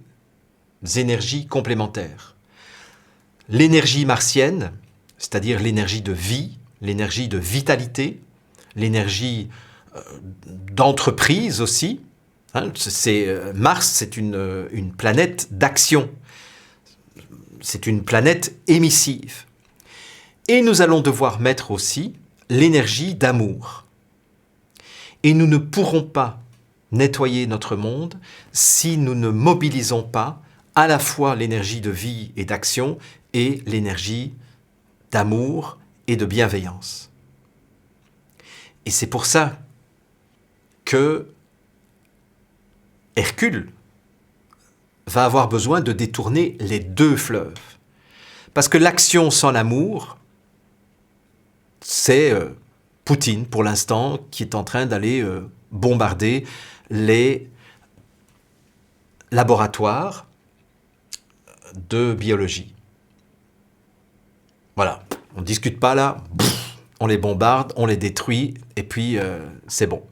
énergies complémentaires. L'énergie martienne, c'est-à-dire l'énergie de vie, l'énergie de vitalité, l'énergie d'entreprise aussi. Hein, Mars, c'est une planète d'action. C'est une planète émissive. Et nous allons devoir mettre aussi l'énergie d'amour. Et nous ne pourrons pas nettoyer notre monde si nous ne mobilisons pas à la fois l'énergie de vie et d'action et l'énergie d'amour et de bienveillance. Et c'est pour ça que Hercule va avoir besoin de détourner les deux fleuves. Parce que l'action sans l'amour, c'est Poutine, pour l'instant, qui est en train d'aller bombarder les laboratoires de biologie. Voilà, on ne discute pas là, on les bombarde, on les détruit, et puis c'est bon.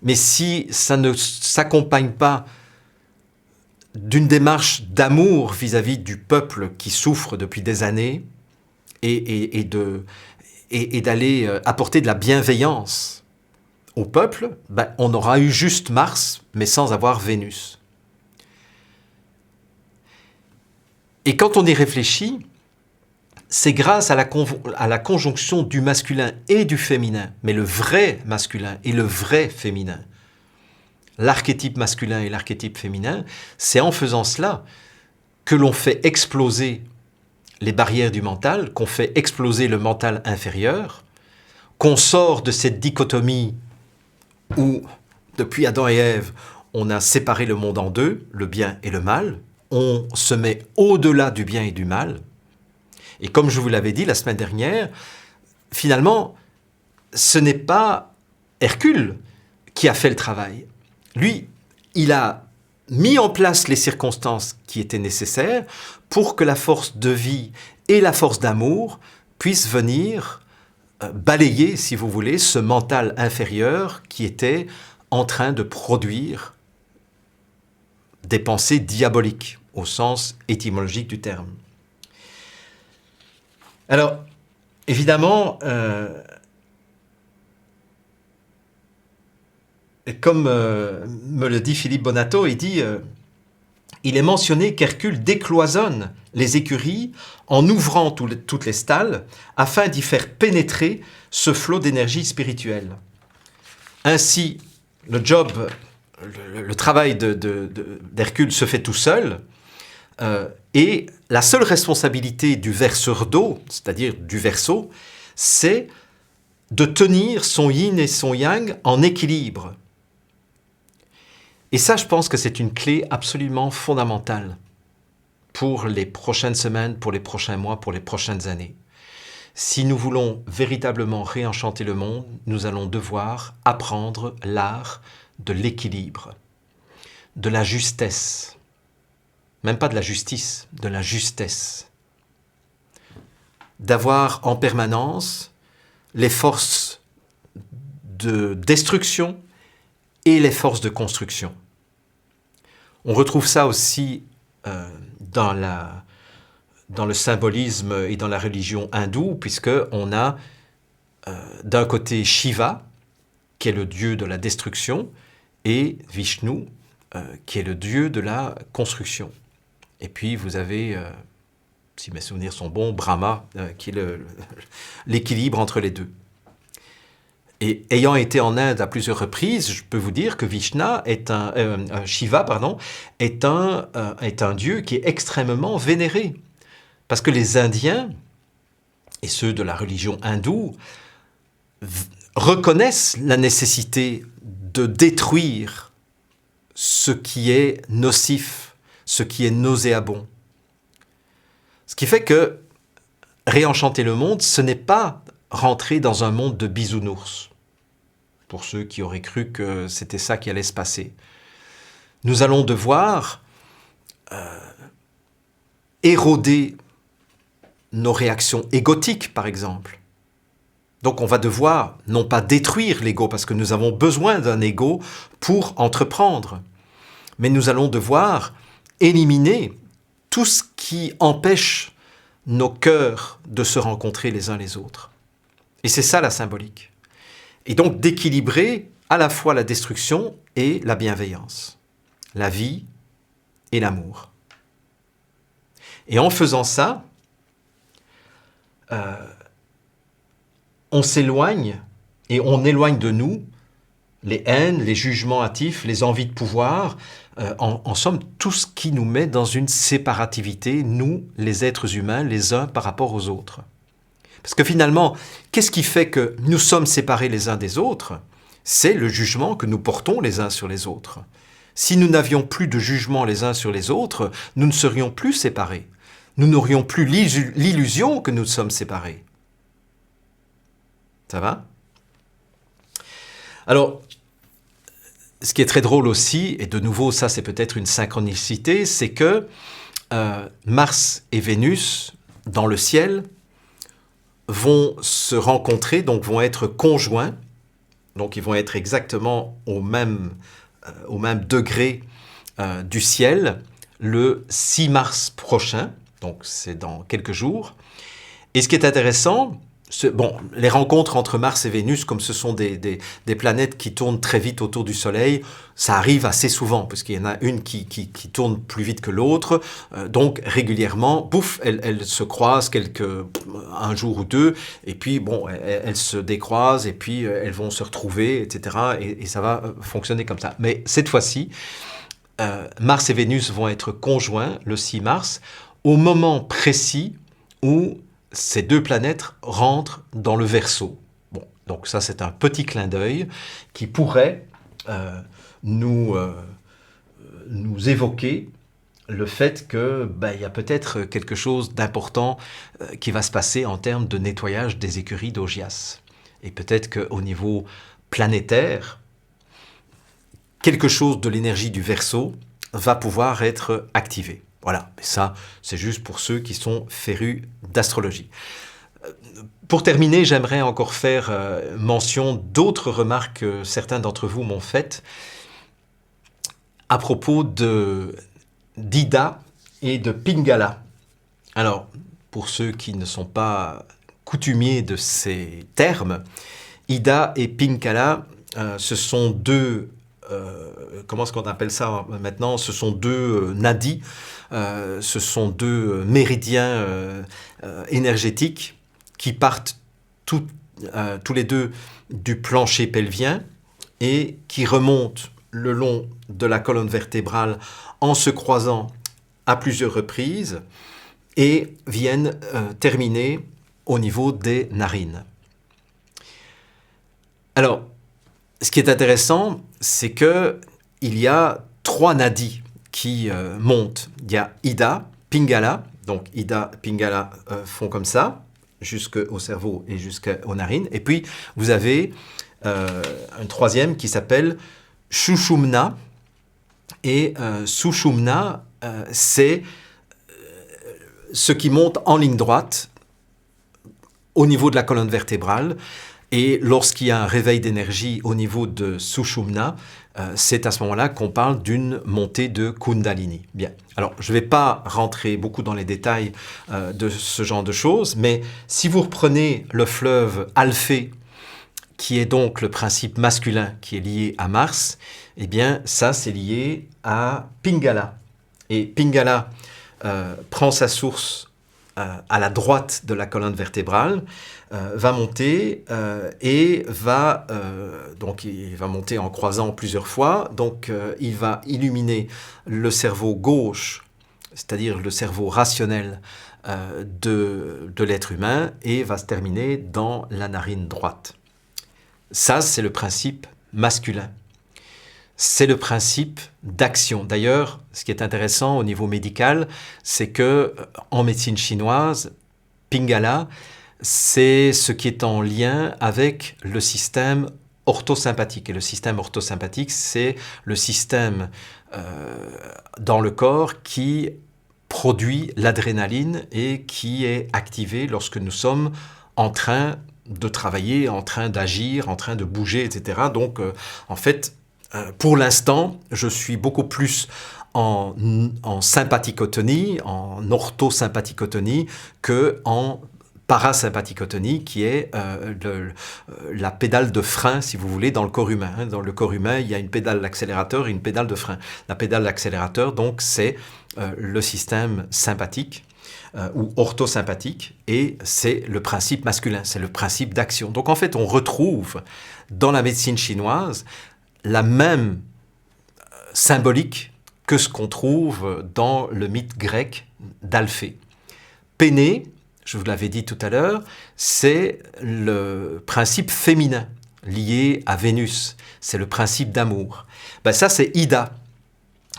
Mais si ça ne s'accompagne pas d'une démarche d'amour vis-à-vis du peuple qui souffre depuis des années, et d'aller apporter de la bienveillance au peuple, on aura eu juste Mars, mais sans avoir Vénus. Et quand on y réfléchit, c'est grâce à la conjonction du masculin et du féminin, mais le vrai masculin et le vrai féminin, l'archétype masculin et l'archétype féminin, c'est en faisant cela que l'on fait exploser les barrières du mental, qu'on fait exploser le mental inférieur, qu'on sort de cette dichotomie où, depuis Adam et Ève, on a séparé le monde en deux, le bien et le mal, on se met au-delà du bien et du mal. Et comme je vous l'avais dit la semaine dernière, finalement, ce n'est pas Hercule qui a fait le travail. Lui, il a mis en place les circonstances qui étaient nécessaires pour que la force de vie et la force d'amour puissent venir balayer, si vous voulez, ce mental inférieur qui était en train de produire des pensées diaboliques, au sens étymologique du terme. Alors, évidemment, comme me le dit Philippe Bonato, il dit il est mentionné qu'Hercule décloisonne les écuries en ouvrant toutes les stalles afin d'y faire pénétrer ce flot d'énergie spirituelle. Ainsi, le travail d'Hercule se fait tout seul, et la seule responsabilité du verseur d'eau, c'est-à-dire du verseau, c'est de tenir son yin et son yang en équilibre. Et ça, je pense que c'est une clé absolument fondamentale pour les prochaines semaines, pour les prochains mois, pour les prochaines années. Si nous voulons véritablement réenchanter le monde, nous allons devoir apprendre l'art de l'équilibre, de la justesse, même pas de la justice, de la justesse. D'avoir en permanence les forces de destruction et les forces de construction. On retrouve ça aussi dans le symbolisme et dans la religion hindoue, puisqu'on a d'un côté Shiva, qui est le dieu de la destruction, et Vishnu, qui est le dieu de la construction. Et puis vous avez, si mes souvenirs sont bons, Brahma, qui est l'équilibre entre les deux. Et ayant été en Inde à plusieurs reprises, je peux vous dire que Shiva est un dieu qui est extrêmement vénéré. Parce que les Indiens, et ceux de la religion hindoue, reconnaissent la nécessité de détruire ce qui est nocif, ce qui est nauséabond. Ce qui fait que réenchanter le monde, ce n'est pas rentrer dans un monde de bisounours, pour ceux qui auraient cru que c'était ça qui allait se passer. Nous allons devoir éroder nos réactions égotiques, par exemple. Donc on va devoir, non pas détruire l'ego, parce que nous avons besoin d'un ego pour entreprendre, mais nous allons devoir éliminer tout ce qui empêche nos cœurs de se rencontrer les uns les autres. Et c'est ça la symbolique. Et donc d'équilibrer à la fois la destruction et la bienveillance, la vie et l'amour. Et en faisant ça, on s'éloigne et on éloigne de nous les haines, les jugements hâtifs, les envies de pouvoir, en somme tout ce qui nous met dans une séparativité, nous, les êtres humains, les uns par rapport aux autres. Parce que finalement, qu'est-ce qui fait que nous sommes séparés les uns des autres? C'est le jugement que nous portons les uns sur les autres. Si nous n'avions plus de jugement les uns sur les autres, nous ne serions plus séparés. Nous n'aurions plus l'illusion que nous sommes séparés. Ça va? Alors, ce qui est très drôle aussi, et de nouveau ça c'est peut-être une synchronicité, c'est que Mars et Vénus, dans le ciel, vont se rencontrer, donc vont être conjoints, donc ils vont être exactement au même degré du ciel, le 6 mars prochain, donc c'est dans quelques jours. Et ce qui est intéressant, les rencontres entre Mars et Vénus, comme ce sont des planètes qui tournent très vite autour du Soleil, ça arrive assez souvent, parce qu'il y en a une qui tourne plus vite que l'autre, donc régulièrement, elles se croisent un jour ou deux, et puis elles se décroisent, et puis elles vont se retrouver, etc., et ça va fonctionner comme ça. Mais cette fois-ci, Mars et Vénus vont être conjoints le 6 mars, au moment précis où ces deux planètes rentrent dans le Verseau. Bon, donc ça c'est un petit clin d'œil qui pourrait nous évoquer le fait que il y a peut-être quelque chose d'important qui va se passer en termes de nettoyage des écuries d'Augias. Et peut-être qu'au niveau planétaire, quelque chose de l'énergie du Verseau va pouvoir être activé. Voilà, mais ça, c'est juste pour ceux qui sont férus d'astrologie. Pour terminer, j'aimerais encore faire mention d'autres remarques que certains d'entre vous m'ont faites à propos d'Ida et de Pingala. Alors, pour ceux qui ne sont pas coutumiers de ces termes, Ida et Pingala, ce sont deux, comment est-ce qu'on appelle ça maintenant? Ce sont deux nadis, ce sont deux méridiens énergétiques qui partent tous les deux du plancher pelvien et qui remontent le long de la colonne vertébrale en se croisant à plusieurs reprises et viennent terminer au niveau des narines. Alors, ce qui est intéressant, c'est qu'il y a 3 nadis qui montent. Il y a Ida, Pingala, donc Ida, Pingala font comme ça, jusqu'au cerveau et jusqu'aux narines. Et puis, vous avez un troisième qui s'appelle Sushumna. Et Sushumna, c'est ce qui monte en ligne droite au niveau de la colonne vertébrale. Et lorsqu'il y a un réveil d'énergie au niveau de Sushumna, c'est à ce moment-là qu'on parle d'une montée de Kundalini. Bien. Alors, je ne vais pas rentrer beaucoup dans les détails de ce genre de choses, mais si vous reprenez le fleuve Alphée, qui est donc le principe masculin qui est lié à Mars, eh bien, ça, c'est lié à Pingala. Et Pingala prend sa source à la droite de la colonne vertébrale, va monter et donc il va monter en croisant plusieurs fois. Donc, il va illuminer le cerveau gauche, c'est-à-dire le cerveau rationnel de l'être humain, et va se terminer dans la narine droite. Ça, c'est le principe masculin. C'est le principe d'action. D'ailleurs, ce qui est intéressant au niveau médical, c'est que en médecine chinoise, Pingala, c'est ce qui est en lien avec le système orthosympathique. Et le système orthosympathique, c'est le système dans le corps qui produit l'adrénaline et qui est activé lorsque nous sommes en train de travailler, en train d'agir, en train de bouger, etc. Donc, en fait, pour l'instant, je suis beaucoup plus en sympathicotonie, en orthosympathicotonie, qu'en parasympathicotonie, qui est la pédale de frein, si vous voulez, dans le corps humain. Dans le corps humain, il y a une pédale d'accélérateur et une pédale de frein. La pédale d'accélérateur, donc, c'est le système sympathique ou orthosympathique, et c'est le principe masculin, c'est le principe d'action. Donc, en fait, on retrouve dans la médecine chinoise la même symbolique que ce qu'on trouve dans le mythe grec d'Alphée. Péné, je vous l'avais dit tout à l'heure, c'est le principe féminin lié à Vénus. C'est le principe d'amour. Ben ça, c'est Ida.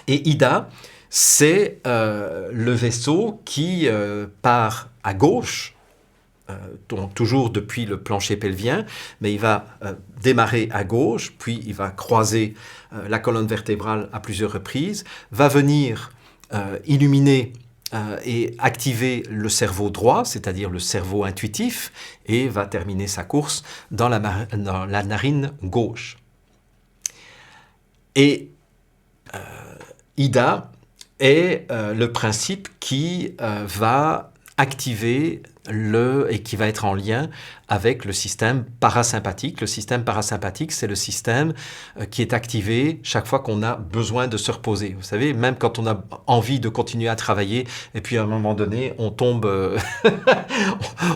Et Ida, c'est le vaisseau qui part à gauche, donc toujours depuis le plancher pelvien, mais il va démarrer à gauche, puis il va croiser la colonne vertébrale à plusieurs reprises, va venir illuminer et activer le cerveau droit, c'est-à-dire le cerveau intuitif, et va terminer sa course dans la narine gauche. Et Ida est le principe qui va activer et qui va être en lien avec le système parasympathique. Le système parasympathique, c'est le système qui est activé chaque fois qu'on a besoin de se reposer. Vous savez, même quand on a envie de continuer à travailler, et puis à un moment donné, on tombe,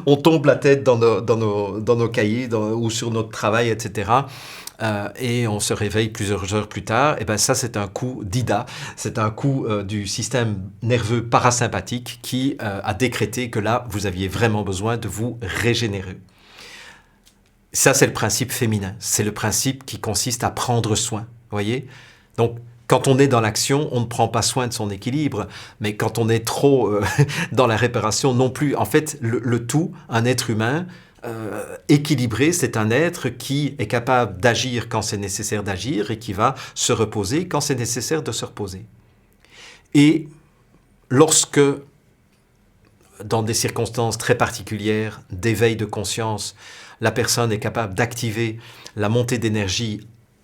on tombe la tête dans nos cahiers ou sur notre travail, etc., et on se réveille plusieurs heures plus tard, et ben ça, c'est un coup d'Ida, c'est un coup du système nerveux parasympathique qui a décrété que là, vous aviez vraiment besoin de vous régénérer. Ça, c'est le principe féminin, c'est le principe qui consiste à prendre soin, voyez? Donc, quand on est dans l'action, on ne prend pas soin de son équilibre, mais quand on est trop dans la réparation non plus. En fait, le tout, un être humain, équilibré, c'est un être qui est capable d'agir quand c'est nécessaire d'agir et qui va se reposer quand c'est nécessaire de se reposer. Et lorsque dans des circonstances très particulières d'éveil de conscience, la personne est capable d'activer la montée d'énergie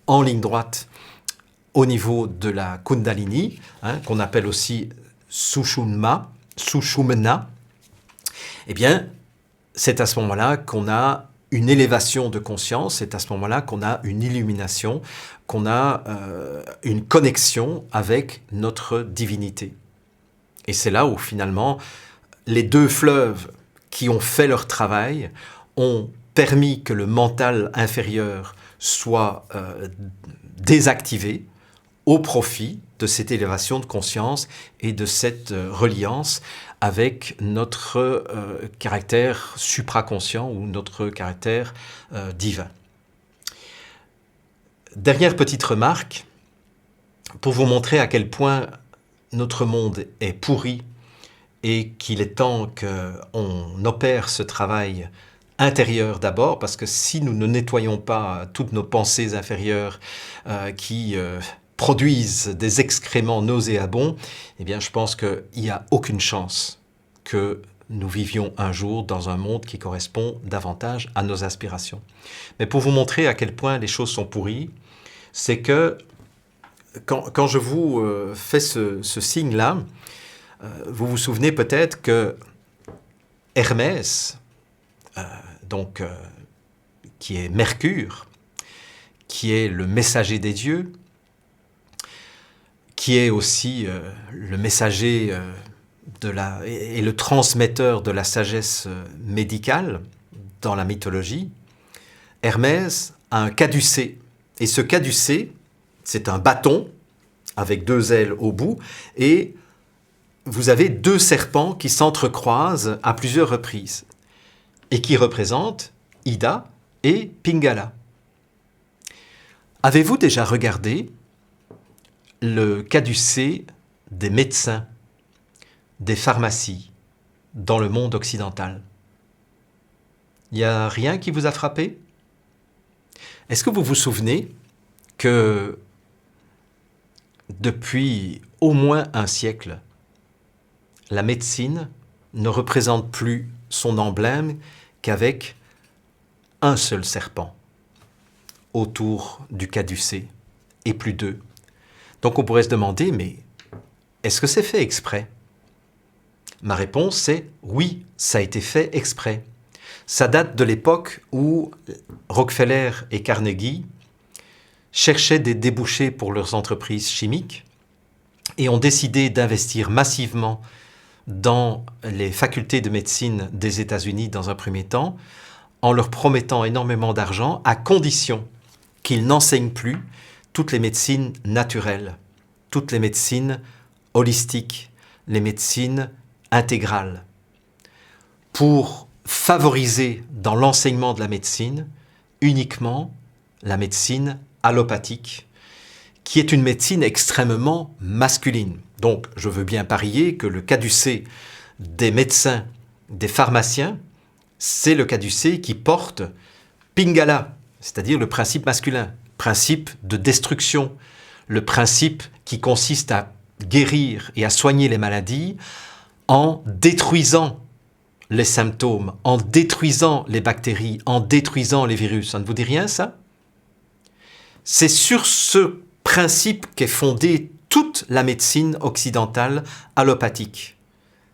en ligne droite au niveau de la Kundalini, qu'on appelle aussi Sushumna, eh bien, c'est à ce moment-là qu'on a une élévation de conscience, c'est à ce moment-là qu'on a une illumination, qu'on a une connexion avec notre divinité. Et c'est là où finalement, les deux fleuves qui ont fait leur travail ont permis que le mental inférieur soit désactivé au profit de cette élévation de conscience et de cette reliance avec notre caractère supraconscient ou notre caractère divin. Dernière petite remarque, pour vous montrer à quel point notre monde est pourri et qu'il est temps qu'on opère ce travail intérieur d'abord, parce que si nous ne nettoyons pas toutes nos pensées inférieures qui produisent des excréments nauséabonds, eh bien je pense qu'il n'y a aucune chance que nous vivions un jour dans un monde qui correspond davantage à nos aspirations. Mais pour vous montrer à quel point les choses sont pourries, c'est que quand je vous fais ce signe-là, vous vous souvenez peut-être que Hermès, qui est Mercure, qui est le messager des dieux, qui est aussi le messager et le transmetteur de la sagesse médicale dans la mythologie, Hermès a un caducée. Et ce caducée, c'est un bâton avec deux ailes au bout, et vous avez deux serpents qui s'entrecroisent à plusieurs reprises, et qui représentent Ida et Pingala. Avez-vous déjà regardé le caducée des médecins, des pharmacies, dans le monde occidental? Il n'y a rien qui vous a frappé? Est-ce que vous vous souvenez que depuis au moins un siècle, la médecine ne représente plus son emblème qu'avec un seul serpent autour du caducée, et plus deux. Donc on pourrait se demander, mais est-ce que c'est fait exprès? Ma réponse est oui, ça a été fait exprès. Ça date de l'époque où Rockefeller et Carnegie cherchaient des débouchés pour leurs entreprises chimiques et ont décidé d'investir massivement dans les facultés de médecine des États-Unis dans un premier temps, en leur promettant énormément d'argent à condition qu'ils n'enseignent plus toutes les médecines naturelles, toutes les médecines holistiques, les médecines intégrales, pour favoriser dans l'enseignement de la médecine uniquement la médecine allopathique, qui est une médecine extrêmement masculine. Donc, je veux bien parier que le caducée des médecins, des pharmaciens, c'est le caducée qui porte Pingala, c'est-à-dire le principe masculin, principe de destruction, le principe qui consiste à guérir et à soigner les maladies en détruisant les symptômes, en détruisant les bactéries, en détruisant les virus. Ça ne vous dit rien, ça? C'est sur ce principe qu'est fondée toute la médecine occidentale allopathique.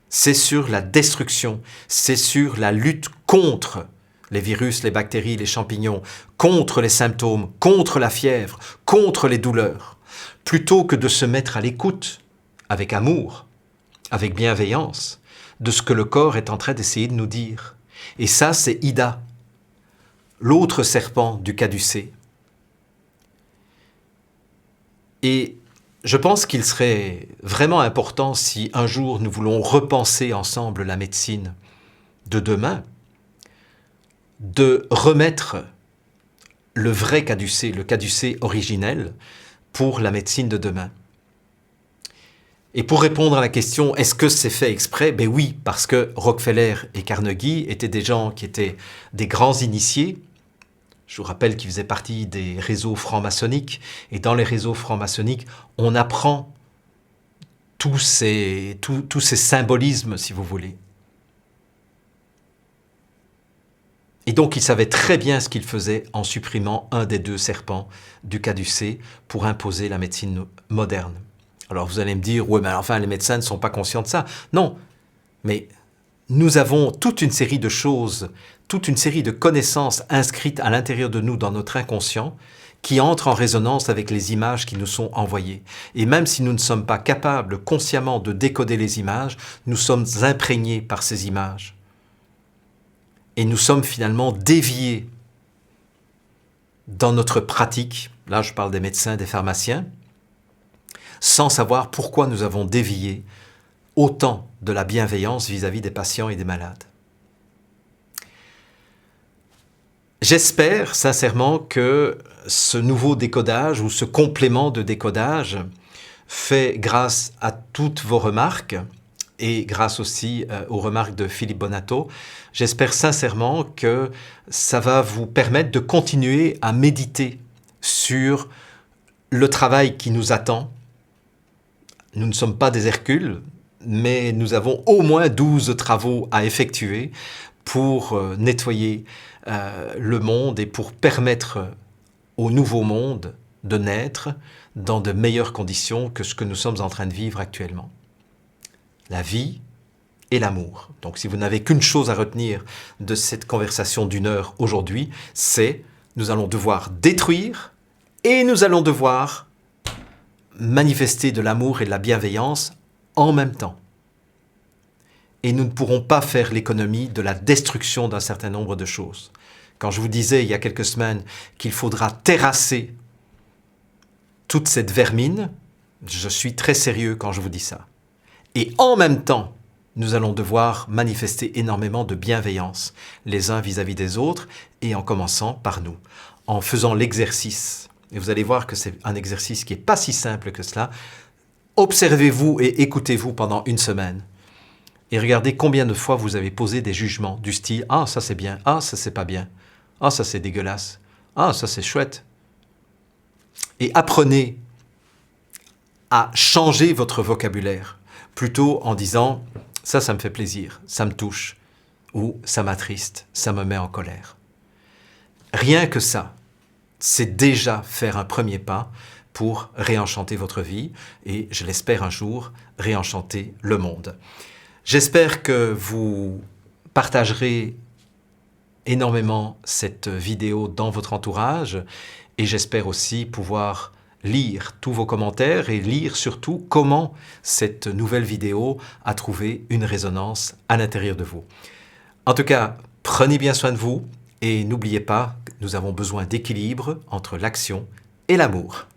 C'est sur la destruction, c'est sur la lutte contre les virus, les bactéries, les champignons, contre les symptômes, contre la fièvre, contre les douleurs, plutôt que de se mettre à l'écoute, avec amour, avec bienveillance, de ce que le corps est en train d'essayer de nous dire. Et ça, c'est Ida, l'autre serpent du caducée. Et je pense qu'il serait vraiment important, si un jour nous voulons repenser ensemble la médecine de demain, de remettre le vrai caducée, le caducée originel, pour la médecine de demain. Et pour répondre à la question, est-ce que c'est fait exprès? Ben oui, parce que Rockefeller et Carnegie étaient des gens qui étaient des grands initiés. Je vous rappelle qu'ils faisaient partie des réseaux francs-maçonniques. Et dans les réseaux francs-maçonniques, on apprend tous ces symbolismes, si vous voulez. Et donc il savait très bien ce qu'il faisait en supprimant un des 2 serpents du caducée pour imposer la médecine moderne. Alors vous allez me dire, ouais, mais enfin les médecins ne sont pas conscients de ça. Non, mais nous avons toute une série de choses, toute une série de connaissances inscrites à l'intérieur de nous dans notre inconscient qui entrent en résonance avec les images qui nous sont envoyées. Et même si nous ne sommes pas capables consciemment de décoder les images, nous sommes imprégnés par ces images. Et nous sommes finalement déviés dans notre pratique, là je parle des médecins, des pharmaciens, sans savoir pourquoi nous avons dévié autant de la bienveillance vis-à-vis des patients et des malades. J'espère sincèrement que ce nouveau décodage ou ce complément de décodage fait grâce à toutes vos remarques et grâce aussi aux remarques de Philippe Bonato, j'espère sincèrement que ça va vous permettre de continuer à méditer sur le travail qui nous attend. Nous ne sommes pas des Hercules, mais nous avons au moins 12 travaux à effectuer pour nettoyer le monde et pour permettre au nouveau monde de naître dans de meilleures conditions que ce que nous sommes en train de vivre actuellement. La vie et l'amour. Donc si vous n'avez qu'une chose à retenir de cette conversation d'1 heure aujourd'hui, c'est nous allons devoir détruire et nous allons devoir manifester de l'amour et de la bienveillance en même temps. Et nous ne pourrons pas faire l'économie de la destruction d'un certain nombre de choses. Quand je vous disais il y a quelques semaines qu'il faudra terrasser toute cette vermine, je suis très sérieux quand je vous dis ça. Et en même temps, nous allons devoir manifester énormément de bienveillance les uns vis-à-vis des autres et en commençant par nous, en faisant l'exercice. Et vous allez voir que c'est un exercice qui n'est pas si simple que cela. Observez-vous et écoutez-vous pendant 1 semaine. Et regardez combien de fois vous avez posé des jugements du style « Ah, ça c'est bien. Ah, ça c'est pas bien. Ah, ça c'est dégueulasse. Ah, ça c'est chouette. » Et apprenez à changer votre vocabulaire, plutôt en disant « Ça me fait plaisir, ça me touche. » ou « Ça m'attriste, ça me met en colère. » Rien que ça, c'est déjà faire un premier pas pour réenchanter votre vie et, je l'espère un jour, réenchanter le monde. J'espère que vous partagerez énormément cette vidéo dans votre entourage et j'espère aussi pouvoir lire tous vos commentaires et lire surtout comment cette nouvelle vidéo a trouvé une résonance à l'intérieur de vous. En tout cas, prenez bien soin de vous et n'oubliez pas que nous avons besoin d'équilibre entre l'action et l'amour.